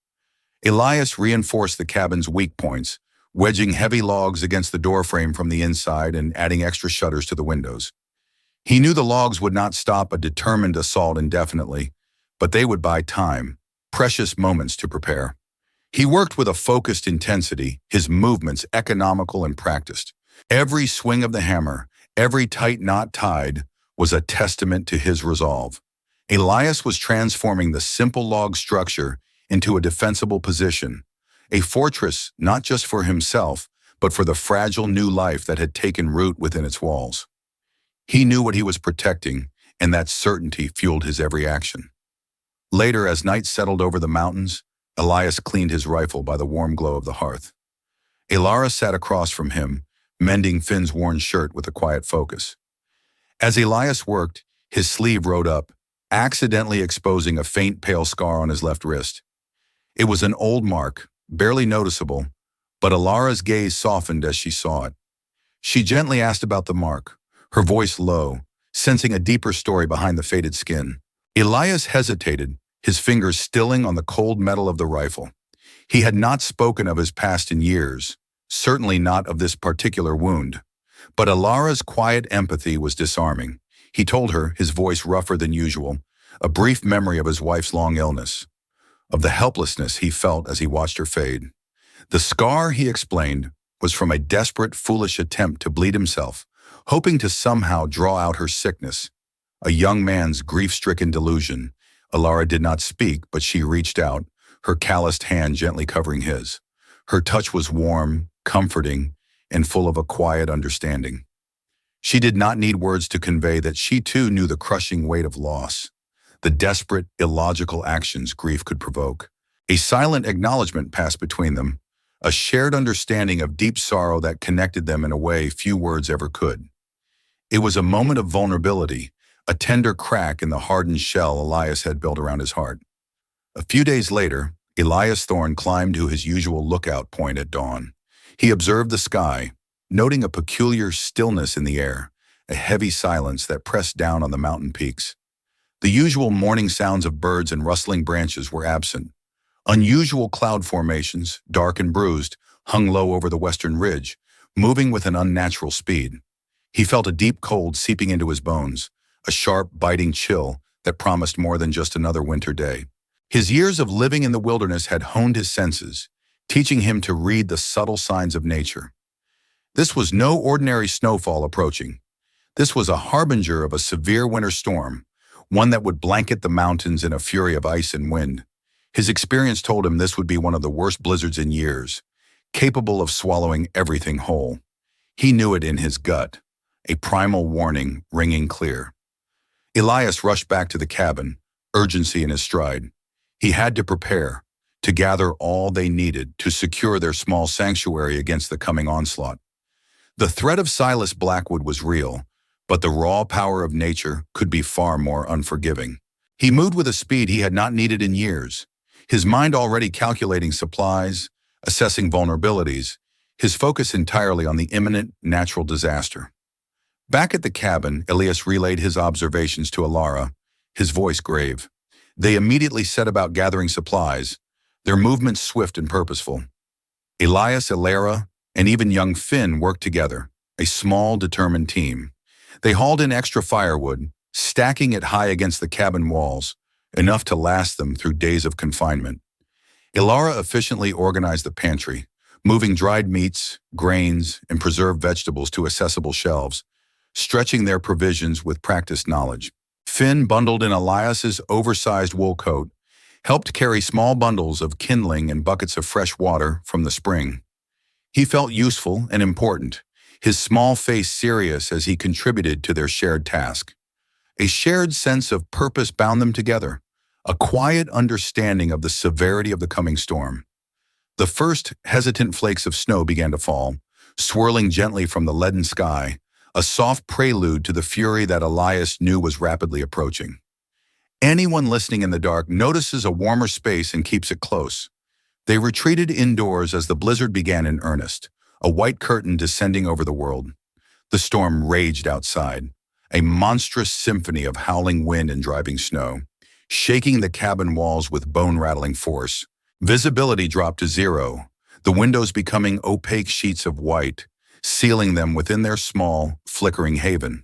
Elias reinforced the cabin's weak points, wedging heavy logs against the doorframe from the inside and adding extra shutters to the windows. He knew the logs would not stop a determined assault indefinitely, but they would buy time, precious moments to prepare. He worked with a focused intensity, his movements economical and practiced. Every swing of the hammer, every tight knot tied, was a testament to his resolve. Elias was transforming the simple log structure into a defensible position, a fortress not just for himself, but for the fragile new life that had taken root within its walls. He knew what he was protecting, and that certainty fueled his every action. Later, as night settled over the mountains, Elias cleaned his rifle by the warm glow of the hearth. Elara sat across from him, mending Finn's worn shirt with a quiet focus. As Elias worked, his sleeve rode up, accidentally exposing a faint pale scar on his left wrist. It was an old mark, barely noticeable, but Elara's gaze softened as she saw it. She gently asked about the mark, her voice low, sensing a deeper story behind the faded skin. Elias hesitated, his fingers stilling on the cold metal of the rifle. He had not spoken of his past in years, certainly not of this particular wound. But Elara's quiet empathy was disarming. He told her, his voice rougher than usual, a brief memory of his wife's long illness, of the helplessness he felt as he watched her fade. The scar, he explained, was from a desperate, foolish attempt to bleed himself, hoping to somehow draw out her sickness. A young man's grief-stricken delusion. Elara did not speak, but she reached out, her calloused hand gently covering his. Her touch was warm, comforting, and full of a quiet understanding. She did not need words to convey that she too knew the crushing weight of loss, the desperate, illogical actions grief could provoke. A silent acknowledgement passed between them, a shared understanding of deep sorrow that connected them in a way few words ever could. It was a moment of vulnerability, a tender crack in the hardened shell Elias had built around his heart. A few days later, Elias Thorne climbed to his usual lookout point at dawn. He observed the sky, noting a peculiar stillness in the air, a heavy silence that pressed down on the mountain peaks. The usual morning sounds of birds and rustling branches were absent. Unusual cloud formations, dark and bruised, hung low over the western ridge, moving with an unnatural speed. He felt a deep cold seeping into his bones, a sharp, biting chill that promised more than just another winter day. His years of living in the wilderness had honed his senses, teaching him to read the subtle signs of nature. This was no ordinary snowfall approaching. This was a harbinger of a severe winter storm, one that would blanket the mountains in a fury of ice and wind. His experience told him this would be one of the worst blizzards in years, capable of swallowing everything whole. He knew it in his gut, a primal warning ringing clear. Elias rushed back to the cabin, urgency in his stride. He had to prepare, to gather all they needed to secure their small sanctuary against the coming onslaught. The threat of Silas Blackwood was real, but the raw power of nature could be far more unforgiving. He moved with a speed he had not needed in years, his mind already calculating supplies, assessing vulnerabilities, his focus entirely on the imminent natural disaster. Back at the cabin, Elias relayed his observations to Elara, his voice grave. They immediately set about gathering supplies, their movements swift and purposeful. Elias, Elara, and even young Finn worked together, a small, determined team. They hauled in extra firewood, stacking it high against the cabin walls, enough to last them through days of confinement. Elara efficiently organized the pantry, moving dried meats, grains, and preserved vegetables to accessible shelves, stretching their provisions with practiced knowledge. Finn, bundled in Elias's oversized wool coat, helped carry small bundles of kindling and buckets of fresh water from the spring. He felt useful and important, his small face serious as he contributed to their shared task. A shared sense of purpose bound them together, a quiet understanding of the severity of the coming storm. The first hesitant flakes of snow began to fall, swirling gently from the leaden sky, a soft prelude to the fury that Elias knew was rapidly approaching. Anyone listening in the dark notices a warmer space and keeps it close. They retreated indoors as the blizzard began in earnest, a white curtain descending over the world. The storm raged outside, a monstrous symphony of howling wind and driving snow, shaking the cabin walls with bone-rattling force. Visibility dropped to zero, the windows becoming opaque sheets of white, sealing them within their small, flickering haven.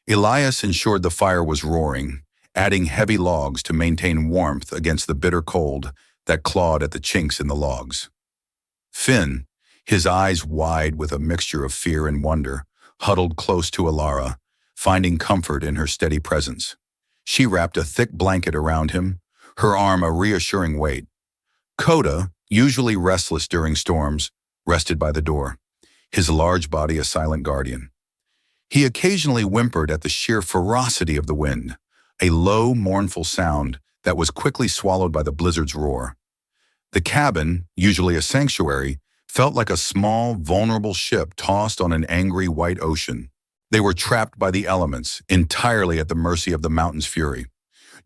Elias ensured the fire was roaring, adding heavy logs to maintain warmth against the bitter cold that clawed at the chinks in the logs. Finn, his eyes wide with a mixture of fear and wonder, huddled close to Elara, finding comfort in her steady presence. She wrapped a thick blanket around him, her arm a reassuring weight. Koda, usually restless during storms, rested by the door, his large body a silent guardian. He occasionally whimpered at the sheer ferocity of the wind, a low, mournful sound that was quickly swallowed by the blizzard's roar. The cabin, usually a sanctuary, felt like a small, vulnerable ship tossed on an angry white ocean. They were trapped by the elements, entirely at the mercy of the mountain's fury.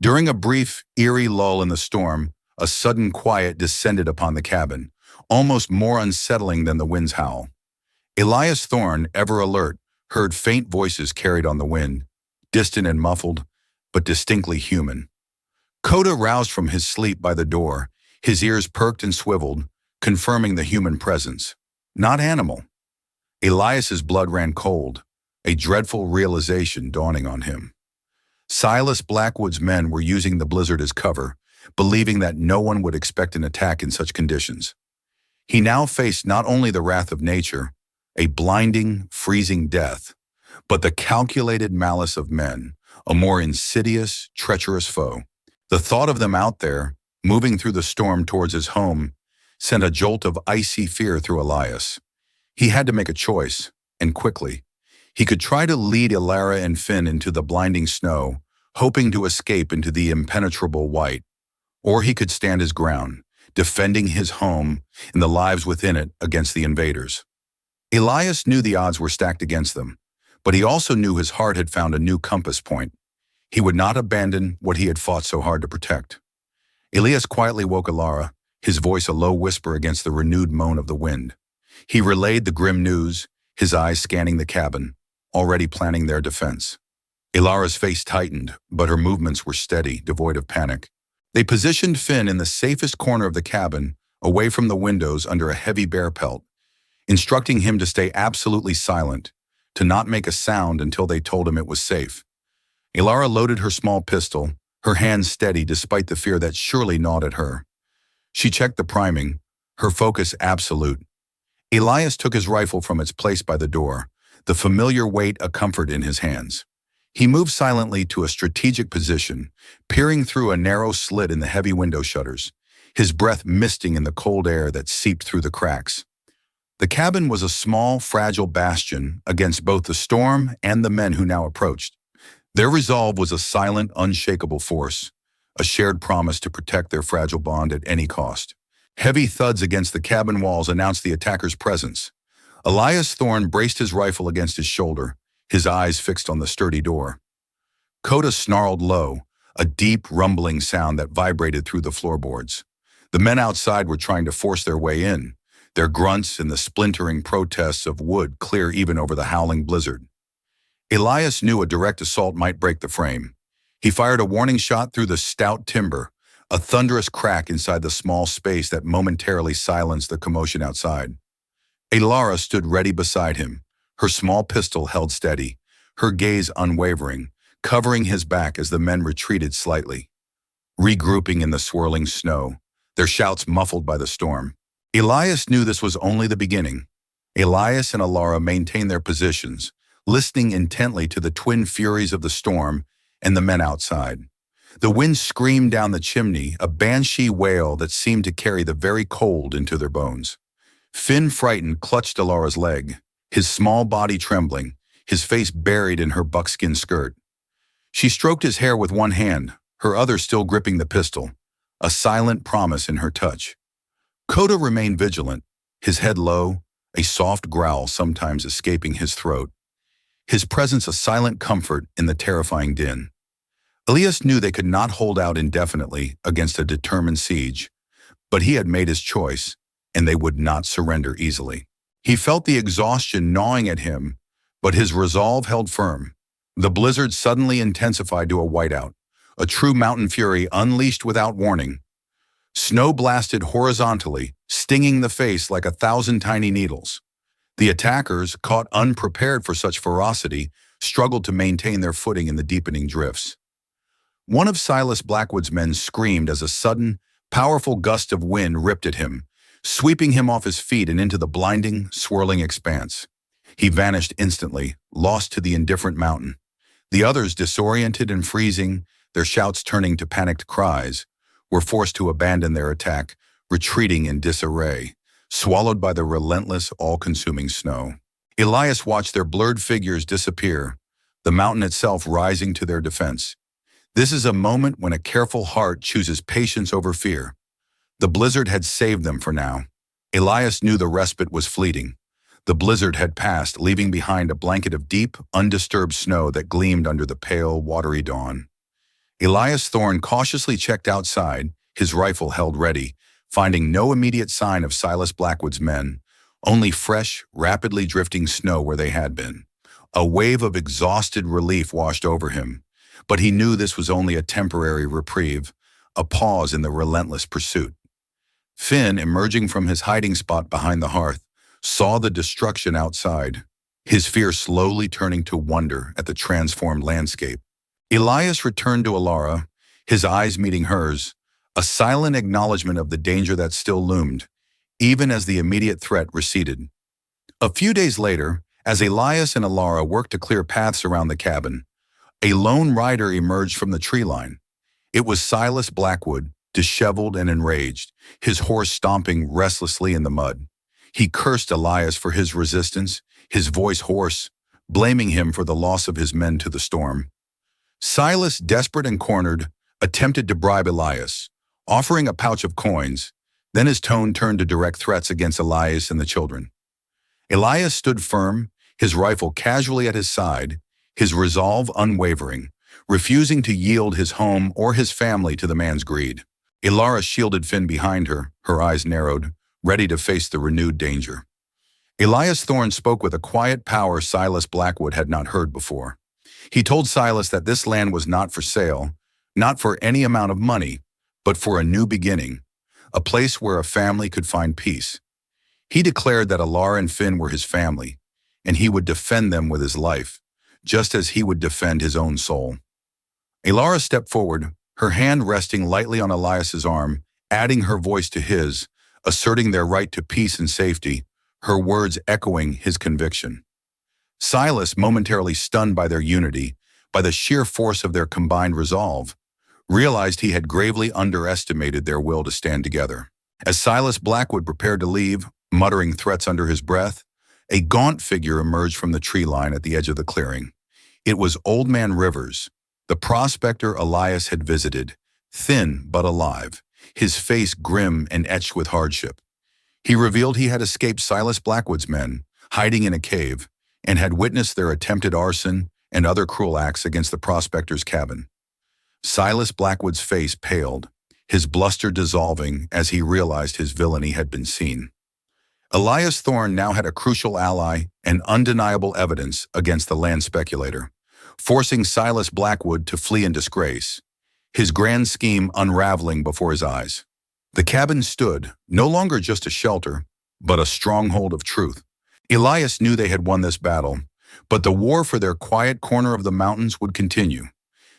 During a brief, eerie lull in the storm, a sudden quiet descended upon the cabin, almost more unsettling than the wind's howl. Elias Thorne, ever alert, heard faint voices carried on the wind, distant and muffled, but distinctly human. Koda roused from his sleep by the door, his ears perked and swiveled, confirming the human presence, not animal. Elias's blood ran cold, a dreadful realization dawning on him. Silas Blackwood's men were using the blizzard as cover, believing that no one would expect an attack in such conditions. He now faced not only the wrath of nature, a blinding, freezing death, but the calculated malice of men, a more insidious, treacherous foe. The thought of them out there, moving through the storm towards his home, sent a jolt of icy fear through Elias. He had to make a choice, and quickly. He could try to lead Elara and Finn into the blinding snow, hoping to escape into the impenetrable white, or he could stand his ground, defending his home and the lives within it against the invaders. Elias knew the odds were stacked against them, but he also knew his heart had found a new compass point. He would not abandon what he had fought so hard to protect. Elias quietly woke Elara, his voice a low whisper against the renewed moan of the wind. He relayed the grim news, his eyes scanning the cabin, already planning their defense. Elara's face tightened, but her movements were steady, devoid of panic. They positioned Finn in the safest corner of the cabin, away from the windows under a heavy bear pelt, instructing him to stay absolutely silent, to not make a sound until they told him it was safe. Elara loaded her small pistol, her hands steady despite the fear that surely gnawed at her. She checked the priming, her focus absolute. Elias took his rifle from its place by the door, the familiar weight a comfort in his hands. He moved silently to a strategic position, peering through a narrow slit in the heavy window shutters, his breath misting in the cold air that seeped through the cracks. The cabin was a small, fragile bastion against both the storm and the men who now approached. Their resolve was a silent, unshakable force, a shared promise to protect their fragile bond at any cost. Heavy thuds against the cabin walls announced the attacker's presence. Elias Thorne braced his rifle against his shoulder, his eyes fixed on the sturdy door. Koda snarled low, a deep, rumbling sound that vibrated through the floorboards. The men outside were trying to force their way in, their grunts and the splintering protests of wood clear even over the howling blizzard. Elias knew a direct assault might break the frame. He fired a warning shot through the stout timber, a thunderous crack inside the small space that momentarily silenced the commotion outside. Elara stood ready beside him, her small pistol held steady, her gaze unwavering, covering his back as the men retreated slightly. Regrouping in the swirling snow, their shouts muffled by the storm. Elias knew this was only the beginning. Elias and Elara maintained their positions, listening intently to the twin furies of the storm and the men outside. The wind screamed down the chimney, a banshee wail that seemed to carry the very cold into their bones. Finn, frightened, clutched Elara's leg, his small body trembling, his face buried in her buckskin skirt. She stroked his hair with one hand, her other still gripping the pistol, a silent promise in her touch. Koda remained vigilant, his head low, a soft growl sometimes escaping his throat. His presence a silent comfort in the terrifying din. Elias knew they could not hold out indefinitely against a determined siege, but he had made his choice, and they would not surrender easily. He felt the exhaustion gnawing at him, but his resolve held firm. The blizzard suddenly intensified to a whiteout, a true mountain fury unleashed without warning. Snow blasted horizontally, stinging the face like 1,000 tiny needles. The attackers, caught unprepared for such ferocity, struggled to maintain their footing in the deepening drifts. One of Silas Blackwood's men screamed as a sudden, powerful gust of wind ripped at him, sweeping him off his feet and into the blinding, swirling expanse. He vanished instantly, lost to the indifferent mountain. The others, disoriented and freezing, their shouts turning to panicked cries, were forced to abandon their attack, retreating in disarray, swallowed by the relentless, all-consuming snow. Elias watched their blurred figures disappear, the mountain itself rising to their defense. This is a moment when a careful heart chooses patience over fear. The blizzard had saved them for now. Elias knew the respite was fleeting. The blizzard had passed, leaving behind a blanket of deep, undisturbed snow that gleamed under the pale, watery dawn. Elias Thorne cautiously checked outside, his rifle held ready, finding no immediate sign of Silas Blackwood's men, only fresh, rapidly drifting snow where they had been. A wave of exhausted relief washed over him, but he knew this was only a temporary reprieve, a pause in the relentless pursuit. Finn, emerging from his hiding spot behind the hearth, saw the destruction outside, his fear slowly turning to wonder at the transformed landscape. Elias returned to Elara, his eyes meeting hers, a silent acknowledgement of the danger that still loomed, even as the immediate threat receded. A few days later, as Elias and Elara worked to clear paths around the cabin, a lone rider emerged from the tree line. It was Silas Blackwood, disheveled and enraged, his horse stomping restlessly in the mud. He cursed Elias for his resistance, his voice hoarse, blaming him for the loss of his men to the storm. Silas, desperate and cornered, attempted to bribe Elias, offering a pouch of coins. Then his tone turned to direct threats against Elias and the children. Elias stood firm, his rifle casually at his side, his resolve unwavering, refusing to yield his home or his family to the man's greed. Elara shielded Finn behind her, her eyes narrowed, ready to face the renewed danger. Elias Thorne spoke with a quiet power Silas Blackwood had not heard before. He told Silas that this land was not for sale, not for any amount of money, but for a new beginning, a place where a family could find peace. He declared that Elara and Finn were his family, and he would defend them with his life, just as he would defend his own soul. Elara stepped forward, her hand resting lightly on Elias's arm, adding her voice to his, asserting their right to peace and safety, her words echoing his conviction. Silas, momentarily stunned by their unity, by the sheer force of their combined resolve, realized he had gravely underestimated their will to stand together. As Silas Blackwood prepared to leave, muttering threats under his breath, a gaunt figure emerged from the tree line at the edge of the clearing. It was Old Man Rivers, the prospector Elias had visited, thin but alive, his face grim and etched with hardship. He revealed he had escaped Silas Blackwood's men, hiding in a cave, and had witnessed their attempted arson and other cruel acts against the prospector's cabin. Silas Blackwood's face paled, his bluster dissolving as he realized his villainy had been seen. Elias Thorne now had a crucial ally and undeniable evidence against the land speculator, forcing Silas Blackwood to flee in disgrace, his grand scheme unraveling before his eyes. The cabin stood, no longer just a shelter, but a stronghold of truth. Elias knew they had won this battle, but the war for their quiet corner of the mountains would continue.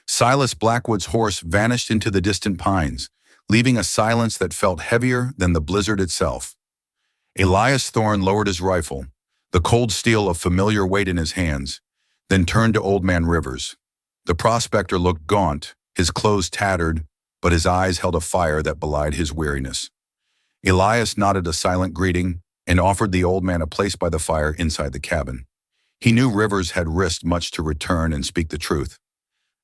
Silas Blackwood's horse vanished into the distant pines, leaving a silence that felt heavier than the blizzard itself. Elias Thorne lowered his rifle, the cold steel of familiar weight in his hands, then turned to Old Man Rivers. The prospector looked gaunt, his clothes tattered, but his eyes held a fire that belied his weariness. Elias nodded a silent greeting and offered the old man a place by the fire inside the cabin. He knew Rivers had risked much to return and speak the truth.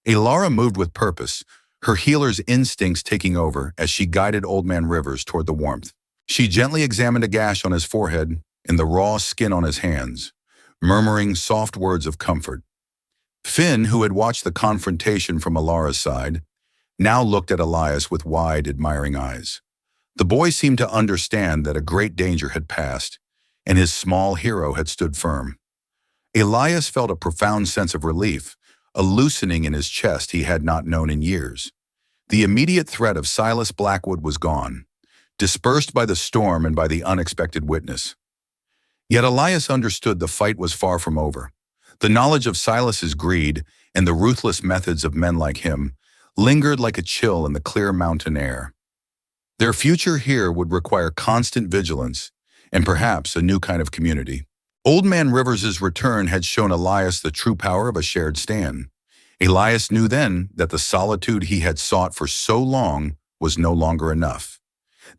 Elara moved with purpose, her healer's instincts taking over as she guided Old Man Rivers toward the warmth. She gently examined a gash on his forehead and the raw skin on his hands, murmuring soft words of comfort. Finn, who had watched the confrontation from Elara's side, now looked at Elias with wide, admiring eyes. The boy seemed to understand that a great danger had passed, and his small hero had stood firm. Elias felt a profound sense of relief, a loosening in his chest he had not known in years. The immediate threat of Silas Blackwood was gone, dispersed by the storm and by the unexpected witness. Yet Elias understood the fight was far from over. The knowledge of Silas's greed and the ruthless methods of men like him lingered like a chill in the clear mountain air. Their future here would require constant vigilance and perhaps a new kind of community. Old Man Rivers's return had shown Elias the true power of a shared stand. Elias knew then that the solitude he had sought for so long was no longer enough.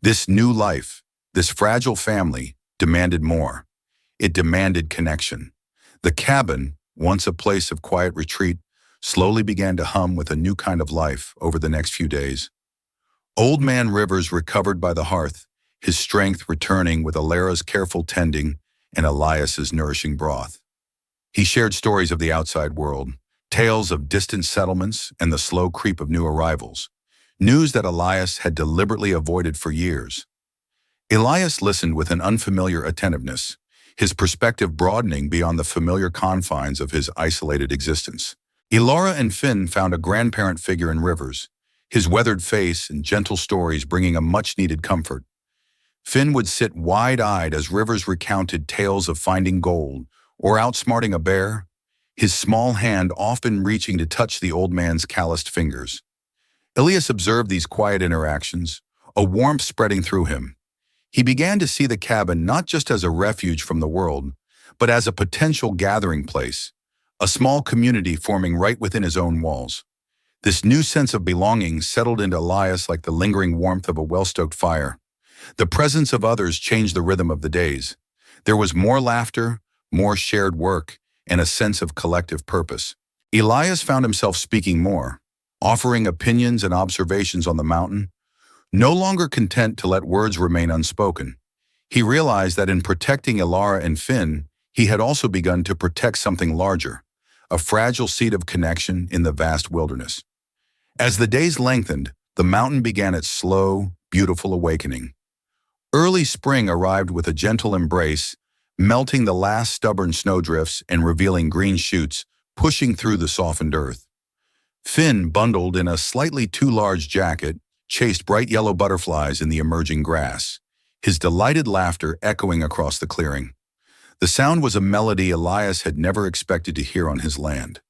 This new life, this fragile family, demanded more. It demanded connection. The cabin, once a place of quiet retreat, slowly began to hum with a new kind of life over the next few days. Old Man Rivers recovered by the hearth, his strength returning with Elara's careful tending and Elias's nourishing broth. He shared stories of the outside world, tales of distant settlements and the slow creep of new arrivals, news that Elias had deliberately avoided for years. Elias listened with an unfamiliar attentiveness, his perspective broadening beyond the familiar confines of his isolated existence. Elara and Finn found a grandparent figure in Rivers, his weathered face and gentle stories bringing a much-needed comfort. Finn would sit wide-eyed as Rivers recounted tales of finding gold or outsmarting a bear, his small hand often reaching to touch the old man's calloused fingers. Elias observed these quiet interactions, a warmth spreading through him. He began to see the cabin not just as a refuge from the world, but as a potential gathering place, a small community forming right within his own walls. This new sense of belonging settled into Elias like the lingering warmth of a well-stoked fire. The presence of others changed the rhythm of the days. There was more laughter, more shared work, and a sense of collective purpose. Elias found himself speaking more, offering opinions and observations on the mountain, no longer content to let words remain unspoken. He realized that in protecting Elara and Finn, he had also begun to protect something larger, a fragile seed of connection in the vast wilderness. As the days lengthened, the mountain began its slow, beautiful awakening. Early spring arrived with a gentle embrace, melting the last stubborn snowdrifts and revealing green shoots pushing through the softened earth. Finn, bundled in a slightly too large jacket, chased bright yellow butterflies in the emerging grass, his delighted laughter echoing across the clearing. The sound was a melody Elias had never expected to hear on his land.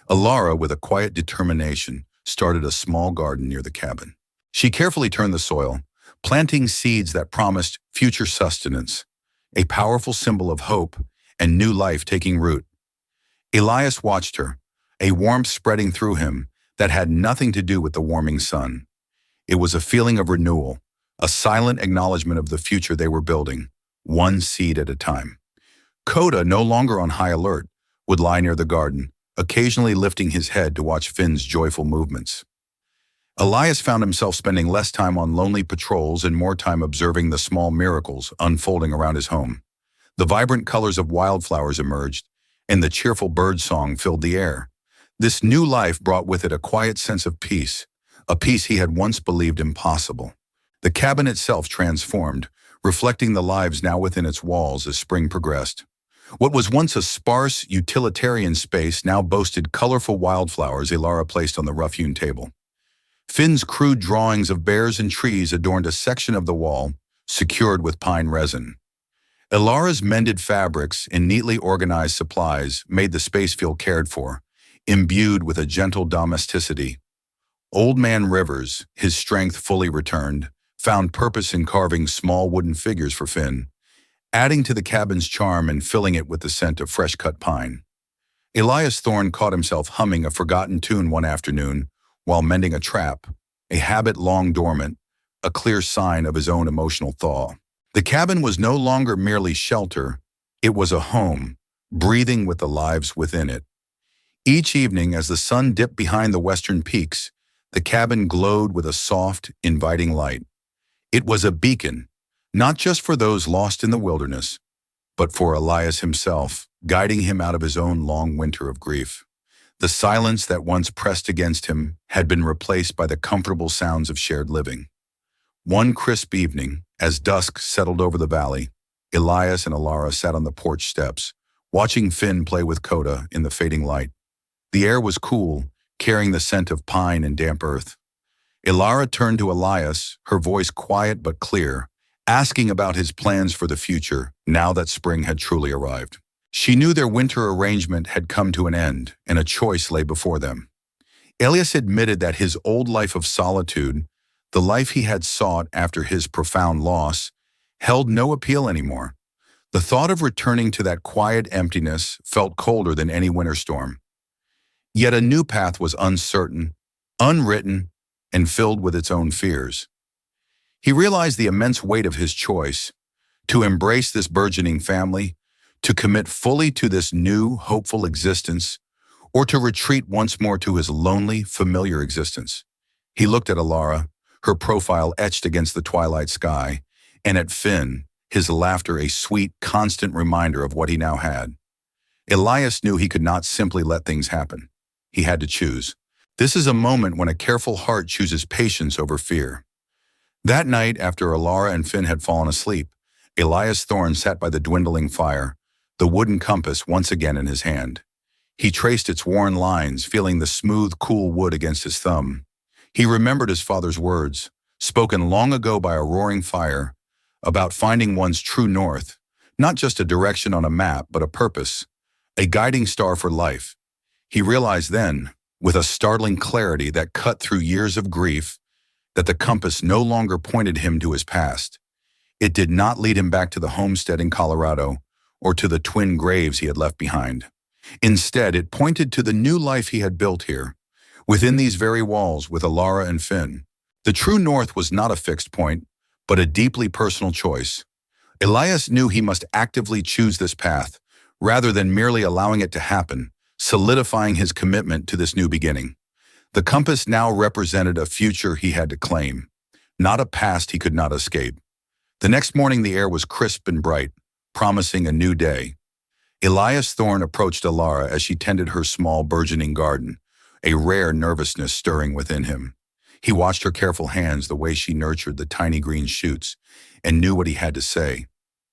Elara, with a quiet determination, started a small garden near the cabin. She carefully turned the soil, planting seeds that promised future sustenance, a powerful symbol of hope and new life taking root. Elias watched her, a warmth spreading through him that had nothing to do with the warming sun. It was a feeling of renewal, a silent acknowledgement of the future they were building, one seed at a time. Koda, no longer on high alert, would lie near the garden, occasionally lifting his head to watch Finn's joyful movements. Elias found himself spending less time on lonely patrols and more time observing the small miracles unfolding around his home. The vibrant colors of wildflowers emerged, and the cheerful bird song filled the air. This new life brought with it a quiet sense of peace, a peace he had once believed impossible. The cabin itself transformed, reflecting the lives now within its walls as spring progressed. What was once a sparse, utilitarian space now boasted colorful wildflowers Elara placed on the rough-hewn table. Finn's crude drawings of bears and trees adorned a section of the wall, secured with pine resin. Elara's mended fabrics and neatly organized supplies made the space feel cared for, imbued with a gentle domesticity. Old Man Rivers, his strength fully returned, found purpose in carving small wooden figures for Finn, adding to the cabin's charm and filling it with the scent of fresh-cut pine. Elias Thorne caught himself humming a forgotten tune one afternoon while mending a trap, a habit long dormant, a clear sign of his own emotional thaw. The cabin was no longer merely shelter, it was a home, breathing with the lives within it. Each evening, as the sun dipped behind the western peaks, the cabin glowed with a soft, inviting light. It was a beacon, not just for those lost in the wilderness, but for Elias himself, guiding him out of his own long winter of grief. The silence that once pressed against him had been replaced by the comfortable sounds of shared living. One crisp evening, as dusk settled over the valley, Elias and Elara sat on the porch steps, watching Finn play with Koda in the fading light. The air was cool, carrying the scent of pine and damp earth. Elara turned to Elias, her voice quiet but clear, asking about his plans for the future now that spring had truly arrived. She knew their winter arrangement had come to an end, and a choice lay before them. Elias admitted that his old life of solitude, the life he had sought after his profound loss, held no appeal anymore. The thought of returning to that quiet emptiness felt colder than any winter storm. Yet a new path was uncertain, unwritten, and filled with its own fears. He realized the immense weight of his choice, to embrace this burgeoning family, to commit fully to this new, hopeful existence, or to retreat once more to his lonely, familiar existence. He looked at Elara, her profile etched against the twilight sky, and at Finn, his laughter a sweet, constant reminder of what he now had. Elias knew he could not simply let things happen. He had to choose. This is a moment when a careful heart chooses patience over fear. That night, after Elara and Finn had fallen asleep, Elias Thorne sat by the dwindling fire, the wooden compass once again in his hand. He traced its worn lines, feeling the smooth, cool wood against his thumb. He remembered his father's words, spoken long ago by a roaring fire, about finding one's true north, not just a direction on a map, but a purpose, a guiding star for life. He realized then, with a startling clarity that cut through years of grief, that the compass no longer pointed him to his past. It did not lead him back to the homestead in Colorado or to the twin graves he had left behind. Instead, it pointed to the new life he had built here, within these very walls with Elara and Finn. The true north was not a fixed point, but a deeply personal choice. Elias knew he must actively choose this path, rather than merely allowing it to happen, solidifying his commitment to this new beginning. The compass now represented a future he had to claim, not a past he could not escape. The next morning the air was crisp and bright, promising a new day. Elias Thorne approached Elara as she tended her small burgeoning garden, a rare nervousness stirring within him. He watched her careful hands, the way she nurtured the tiny green shoots, and knew what he had to say.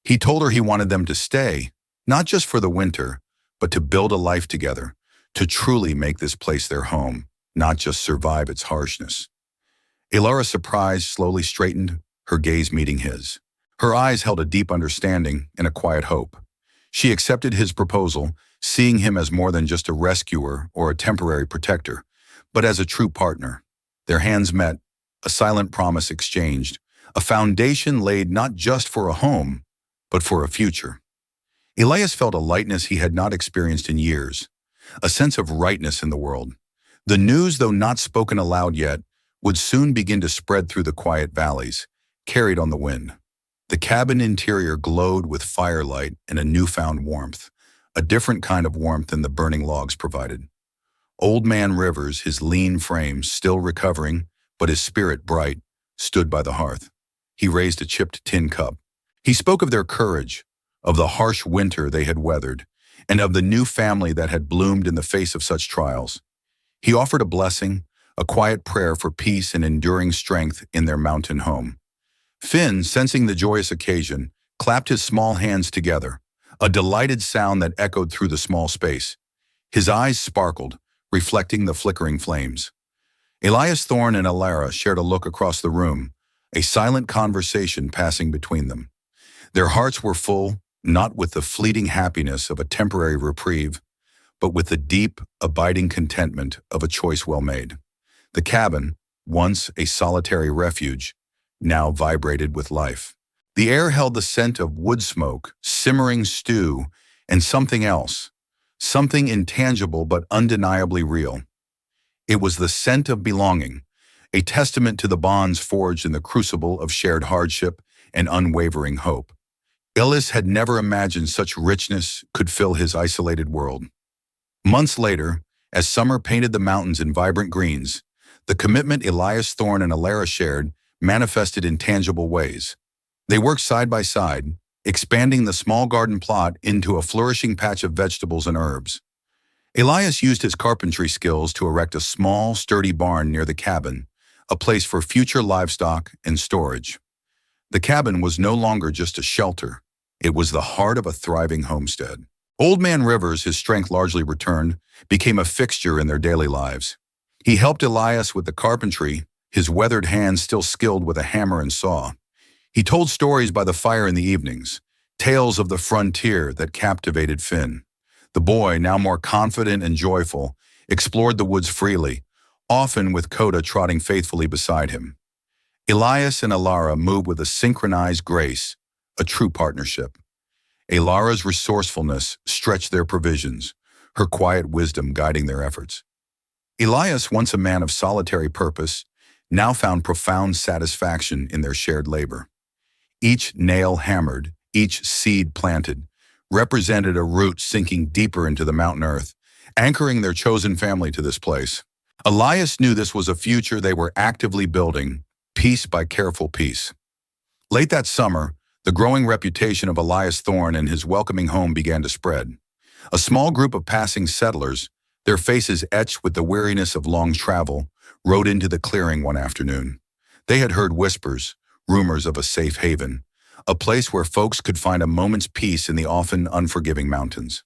He told her he wanted them to stay, not just for the winter, but to build a life together, to truly make this place their home, not just survive its harshness. Elara's surprise slowly straightened, her gaze meeting his. Her eyes held a deep understanding and a quiet hope. She accepted his proposal, seeing him as more than just a rescuer or a temporary protector, but as a true partner. Their hands met, a silent promise exchanged, a foundation laid not just for a home, but for a future. Elias felt a lightness he had not experienced in years, a sense of rightness in the world. The news, though not spoken aloud yet, would soon begin to spread through the quiet valleys, carried on the wind. The cabin interior glowed with firelight and a newfound warmth, a different kind of warmth than the burning logs provided. Old Man Rivers, his lean frame still recovering, but his spirit bright, stood by the hearth. He raised a chipped tin cup. He spoke of their courage, of the harsh winter they had weathered, and of the new family that had bloomed in the face of such trials. He offered a blessing, a quiet prayer for peace and enduring strength in their mountain home. Finn, sensing the joyous occasion, clapped his small hands together, a delighted sound that echoed through the small space. His eyes sparkled, reflecting the flickering flames. Elias Thorne and Elara shared a look across the room, a silent conversation passing between them. Their hearts were full, not with the fleeting happiness of a temporary reprieve, but with the deep, abiding contentment of a choice well made. The cabin, once a solitary refuge, now vibrated with life. The air held the scent of wood smoke, simmering stew, and something else, something intangible but undeniably real. It was the scent of belonging, a testament to the bonds forged in the crucible of shared hardship and unwavering hope. Elias had never imagined such richness could fill his isolated world. Months later, as summer painted the mountains in vibrant greens, the commitment Elias Thorne and Elara shared manifested in tangible ways. They worked side by side, expanding the small garden plot into a flourishing patch of vegetables and herbs. Elias used his carpentry skills to erect a small, sturdy barn near the cabin, a place for future livestock and storage. The cabin was no longer just a shelter. It was the heart of a thriving homestead. Old Man Rivers, his strength largely returned, became a fixture in their daily lives. He helped Elias with the carpentry, his weathered hands still skilled with a hammer and saw. He told stories by the fire in the evenings, tales of the frontier that captivated Finn. The boy, now more confident and joyful, explored the woods freely, often with Koda trotting faithfully beside him. Elias and Elara moved with a synchronized grace, a true partnership. Elara's resourcefulness stretched their provisions, her quiet wisdom guiding their efforts. Elias, once a man of solitary purpose, now found profound satisfaction in their shared labor. Each nail hammered, each seed planted, represented a root sinking deeper into the mountain earth, anchoring their chosen family to this place. Elias knew this was a future they were actively building, piece by careful piece. Late that summer, The growing reputation of Elias Thorne and his welcoming home began to spread. A small group of passing settlers, their faces etched with the weariness of long travel, rode into the clearing one afternoon. They had heard whispers, rumors of a safe haven, a place where folks could find a moment's peace in the often unforgiving mountains.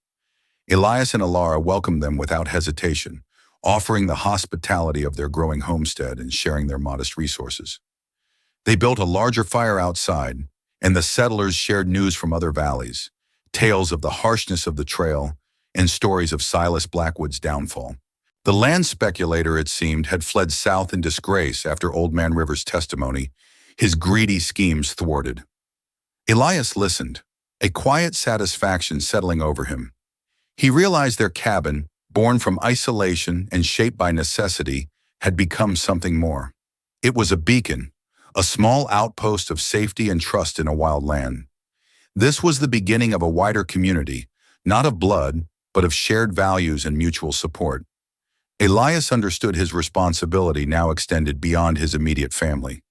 Elias and Elara welcomed them without hesitation, offering the hospitality of their growing homestead and sharing their modest resources. They built a larger fire outside, and the settlers shared news from other valleys, tales of the harshness of the trail, and stories of Silas Blackwood's downfall. The land speculator, it seemed, had fled south in disgrace after Old Man River's testimony, his greedy schemes thwarted. Elias listened, a quiet satisfaction settling over him. He realized their cabin, born from isolation and shaped by necessity, had become something more. It was a beacon, a small outpost of safety and trust in a wild land. This was the beginning of a wider community, not of blood, but of shared values and mutual support. Elias understood his responsibility now extended beyond his immediate family.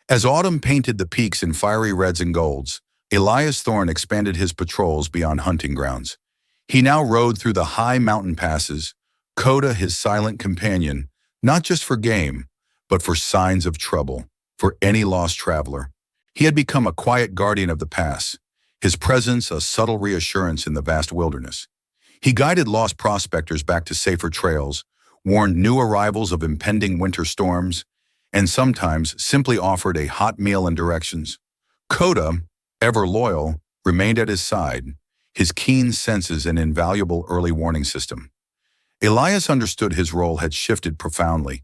As autumn painted the peaks in fiery reds and golds, Elias Thorne expanded his patrols beyond hunting grounds. He now rode through the high mountain passes, Koda his silent companion, not just for game, but for signs of trouble, for any lost traveler. He had become a quiet guardian of the pass, his presence a subtle reassurance in the vast wilderness. He guided lost prospectors back to safer trails, warned new arrivals of impending winter storms, and sometimes simply offered a hot meal and directions. Koda, ever loyal, remained at his side, his keen senses an invaluable early warning system. Elias understood his role had shifted profoundly.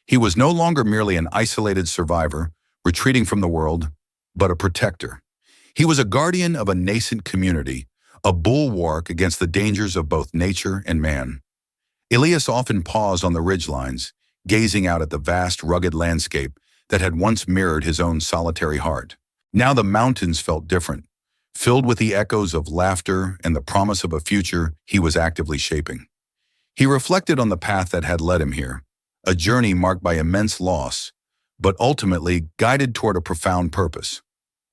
He was no longer merely an isolated survivor, retreating from the world, but a protector. He was a guardian of a nascent community, a bulwark against the dangers of both nature and man. Elias often paused on the ridgelines, gazing out at the vast, rugged landscape that had once mirrored his own solitary heart. Now the mountains felt different, filled with the echoes of laughter and the promise of a future he was actively shaping. He reflected on the path that had led him here, a journey marked by immense loss, but ultimately guided toward a profound purpose.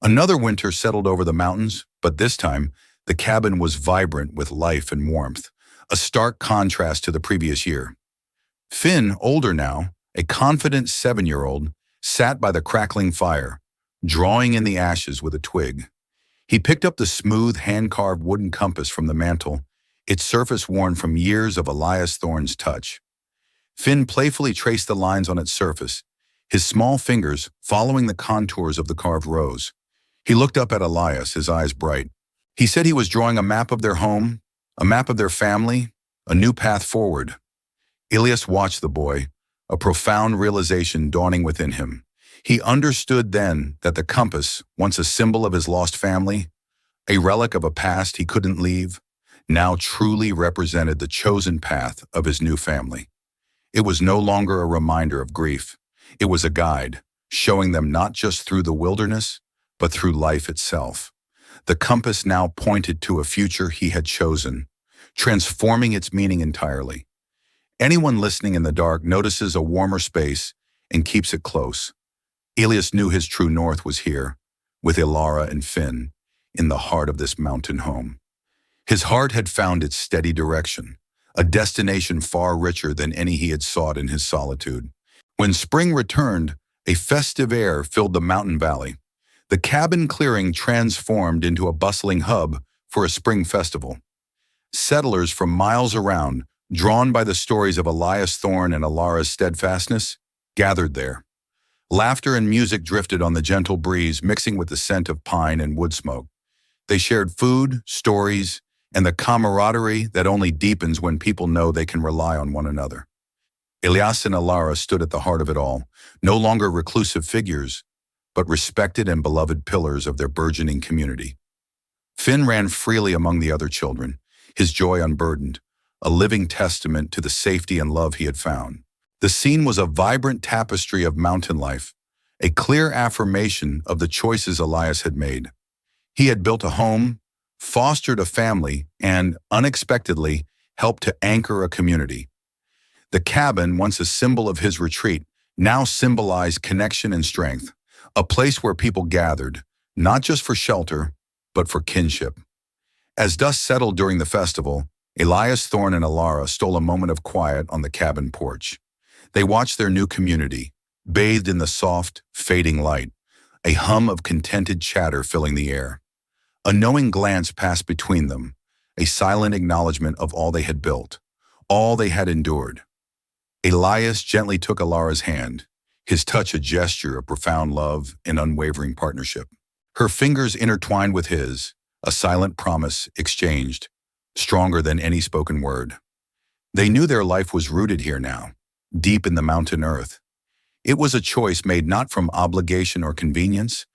Another winter settled over the mountains, but this time, the cabin was vibrant with life and warmth, a stark contrast to the previous year. Finn, older now, a confident 7-year-old, sat by the crackling fire, drawing in the ashes with a twig. He picked up the smooth, hand-carved wooden compass from the mantel, its surface worn from years of Elias Thorne's touch. Finn playfully traced the lines on its surface, his small fingers following the contours of the carved rose. He looked up at Elias, his eyes bright. He said he was drawing a map of their home, a map of their family, a new path forward. Elias watched the boy, a profound realization dawning within him. He understood then that the compass, once a symbol of his lost family, a relic of a past he couldn't leave, now truly represented the chosen path of his new family. It was no longer a reminder of grief. It was a guide, showing them not just through the wilderness, but through life itself. The compass now pointed to a future he had chosen, transforming its meaning entirely. Anyone listening in the dark notices a warmer space and keeps it close. Elias knew his true north was here, with Elara and Finn, in the heart of this mountain home. His heart had found its steady direction, a destination far richer than any he had sought in his solitude. When spring returned, a festive air filled the mountain valley. The cabin clearing transformed into a bustling hub for a spring festival. Settlers from miles around, drawn by the stories of Elias Thorne and Elara's steadfastness, gathered there. Laughter and music drifted on the gentle breeze, mixing with the scent of pine and wood smoke. They shared food, stories, and the camaraderie that only deepens when people know they can rely on one another. Elias and Elara stood at the heart of it all, no longer reclusive figures, but respected and beloved pillars of their burgeoning community. Finn ran freely among the other children, his joy unburdened, a living testament to the safety and love he had found. The scene was a vibrant tapestry of mountain life, a clear affirmation of the choices Elias had made. He had built a home, fostered a family, and, unexpectedly, helped to anchor a community. The cabin, once a symbol of his retreat, now symbolized connection and strength, a place where people gathered, not just for shelter, but for kinship. As dusk settled during the festival, Elias Thorne and Elara stole a moment of quiet on the cabin porch. They watched their new community, bathed in the soft, fading light, a hum of contented chatter filling the air. A knowing glance passed between them, a silent acknowledgement of all they had built, all they had endured. Elias gently took Elara's hand, his touch a gesture of profound love and unwavering partnership. Her fingers intertwined with his, a silent promise exchanged, stronger than any spoken word. They knew their life was rooted here now, deep in the mountain earth. It was a choice made not from obligation or convenience,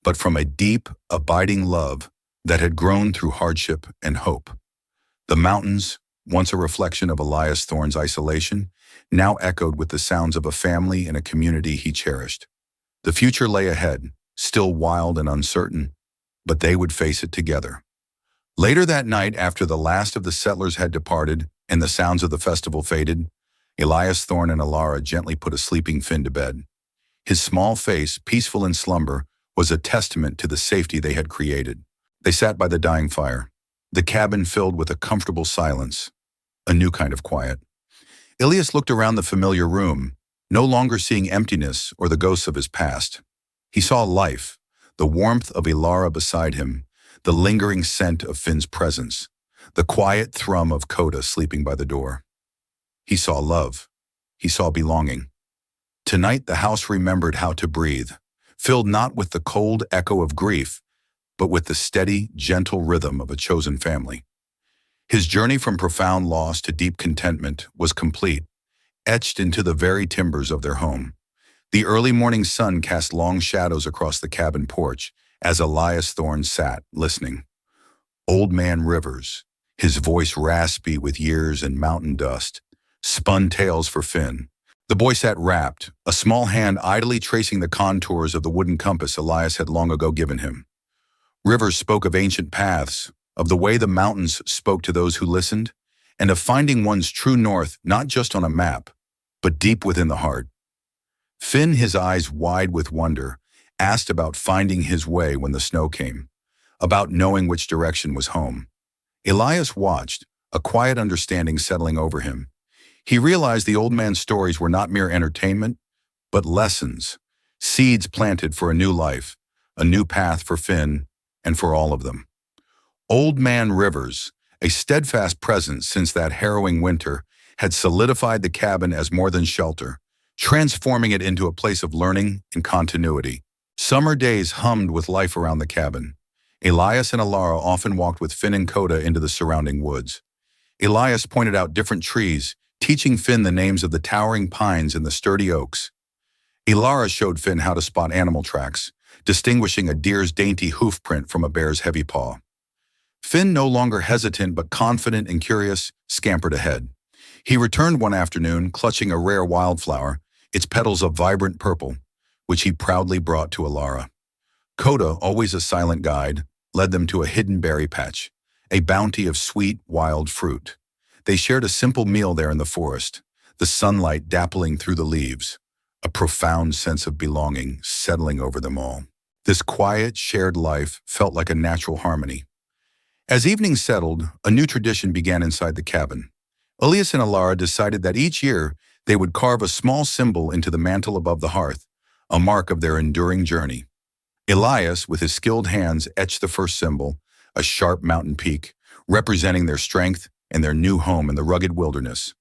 but from a deep, abiding love that had grown through hardship and hope. The mountains, once a reflection of Elias Thorne's isolation, now echoed with the sounds of a family and a community he cherished. The future lay ahead, still wild and uncertain, but they would face it together. Later that night, after the last of the settlers had departed and the sounds of the festival faded, Elias Thorne and Elara gently put a sleeping Finn to bed. His small face, peaceful in slumber, was a testament to the safety they had created. They sat by the dying fire, the cabin filled with a comfortable silence, a new kind of quiet. Elias looked around the familiar room, no longer seeing emptiness or the ghosts of his past. He saw life, the warmth of Elara beside him, the lingering scent of Finn's presence, the quiet thrum of Koda sleeping by the door. He saw love. He saw belonging. Tonight the house remembered how to breathe, filled not with the cold echo of grief, but with the steady, gentle rhythm of a chosen family. His journey from profound loss to deep contentment was complete, etched into the very timbers of their home. The early morning sun cast long shadows across the cabin porch as Elias Thorne sat, listening. Old Man Rivers, his voice raspy with years and mountain dust, spun tales for Finn. The boy sat rapt, a small hand idly tracing the contours of the wooden compass Elias had long ago given him. Rivers spoke of ancient paths, of the way the mountains spoke to those who listened, and of finding one's true north not just on a map, but deep within the heart. Finn, his eyes wide with wonder, asked about finding his way when the snow came, about knowing which direction was home. Elias watched, a quiet understanding settling over him. He realized the old man's stories were not mere entertainment, but lessons, seeds planted for a new life, a new path for Finn and for all of them. Old Man Rivers, a steadfast presence since that harrowing winter, had solidified the cabin as more than shelter, transforming it into a place of learning and continuity. Summer days hummed with life around the cabin. Elias and Elara often walked with Finn and Koda into the surrounding woods. Elias pointed out different trees, teaching Finn the names of the towering pines and the sturdy oaks. Elara showed Finn how to spot animal tracks, distinguishing a deer's dainty hoof print from a bear's heavy paw. Finn, no longer hesitant but confident and curious, scampered ahead. He returned one afternoon, clutching a rare wildflower, its petals of vibrant purple, which he proudly brought to Elara. Koda, always a silent guide, led them to a hidden berry patch, a bounty of sweet, wild fruit. They shared a simple meal there in the forest, the sunlight dappling through the leaves, a profound sense of belonging settling over them all. This quiet, shared life felt like a natural harmony. As evening settled, a new tradition began inside the cabin. Elias and Elara decided that each year they would carve a small symbol into the mantle above the hearth, a mark of their enduring journey. Elias, with his skilled hands, etched the first symbol, a sharp mountain peak, representing their strength and their new home in the rugged wilderness.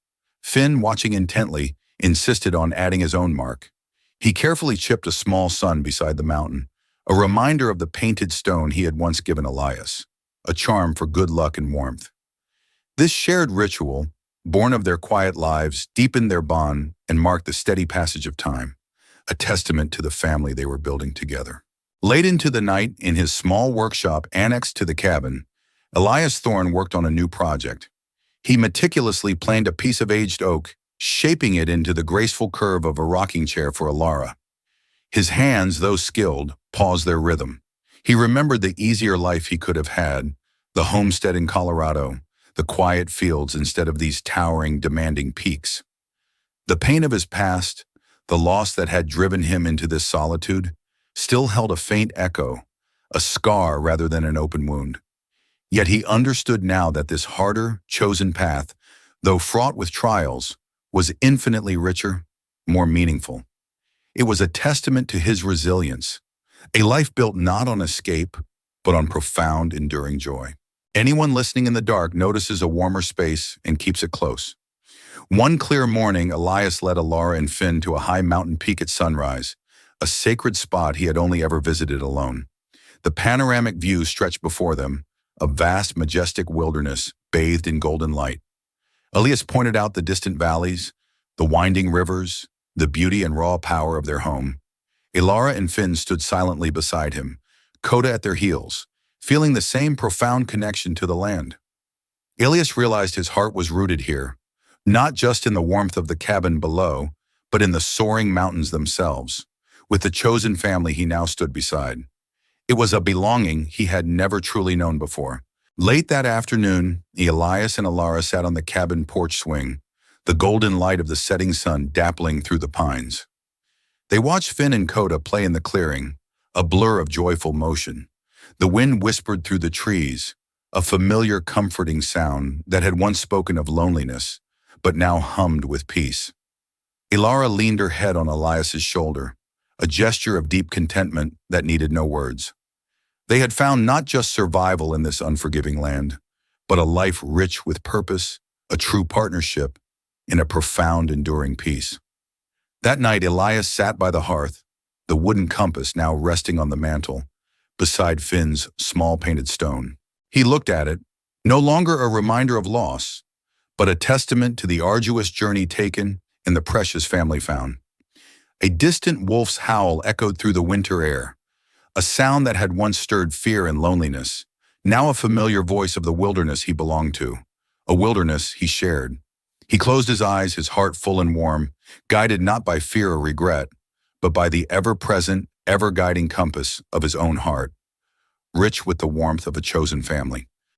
Finn, watching intently, insisted on adding his own mark. He carefully chipped a small sun beside the mountain, a reminder of the painted stone he had once given Elias, a charm for good luck and warmth. This shared ritual, born of their quiet lives, deepened their bond and marked the steady passage of time, a testament to the family they were building together. Late into the night, in his small workshop annexed to the cabin, Elias Thorne worked on a new project. He meticulously planed a piece of aged oak, shaping it into the graceful curve of a rocking chair for Elara. His hands, though skilled, paused their rhythm. He remembered the easier life he could have had, the homestead in Colorado, the quiet fields instead of these towering, demanding peaks. The pain of his past, the loss that had driven him into this solitude, still held a faint echo, a scar rather than an open wound. Yet he understood now that this harder, chosen path, though fraught with trials, was infinitely richer, more meaningful. It was a testament to his resilience, a life built not on escape, but on profound, enduring joy. Anyone listening in the dark notices a warmer space and keeps it close. One clear morning, Elias led Elara and Finn to a high mountain peak at sunrise, a sacred spot he had only ever visited alone. The panoramic view stretched before them, a vast, majestic wilderness bathed in golden light. Elias pointed out the distant valleys, the winding rivers, the beauty and raw power of their home. Elara and Finn stood silently beside him, Koda at their heels, feeling the same profound connection to the land. Elias realized his heart was rooted here, not just in the warmth of the cabin below, but in the soaring mountains themselves, with the chosen family he now stood beside. It was a belonging he had never truly known before. Late that afternoon, Elias and Elara sat on the cabin porch swing, the golden light of the setting sun dappling through the pines. They watched Finn and Koda play in the clearing, a blur of joyful motion. The wind whispered through the trees, a familiar comforting sound that had once spoken of loneliness, but now hummed with peace. Elara leaned her head on Elias's shoulder, a gesture of deep contentment that needed no words. They had found not just survival in this unforgiving land, but a life rich with purpose, a true partnership, and a profound, enduring peace. That night, Elias sat by the hearth, the wooden compass now resting on the mantel, beside Finn's small painted stone. He looked at it, no longer a reminder of loss, but a testament to the arduous journey taken and the precious family found. A distant wolf's howl echoed through the winter air, a sound that had once stirred fear and loneliness, now a familiar voice of the wilderness he belonged to, a wilderness he shared. He closed his eyes, his heart full and warm, guided not by fear or regret, but by the ever-present, ever-guiding compass of his own heart, rich with the warmth of a chosen family.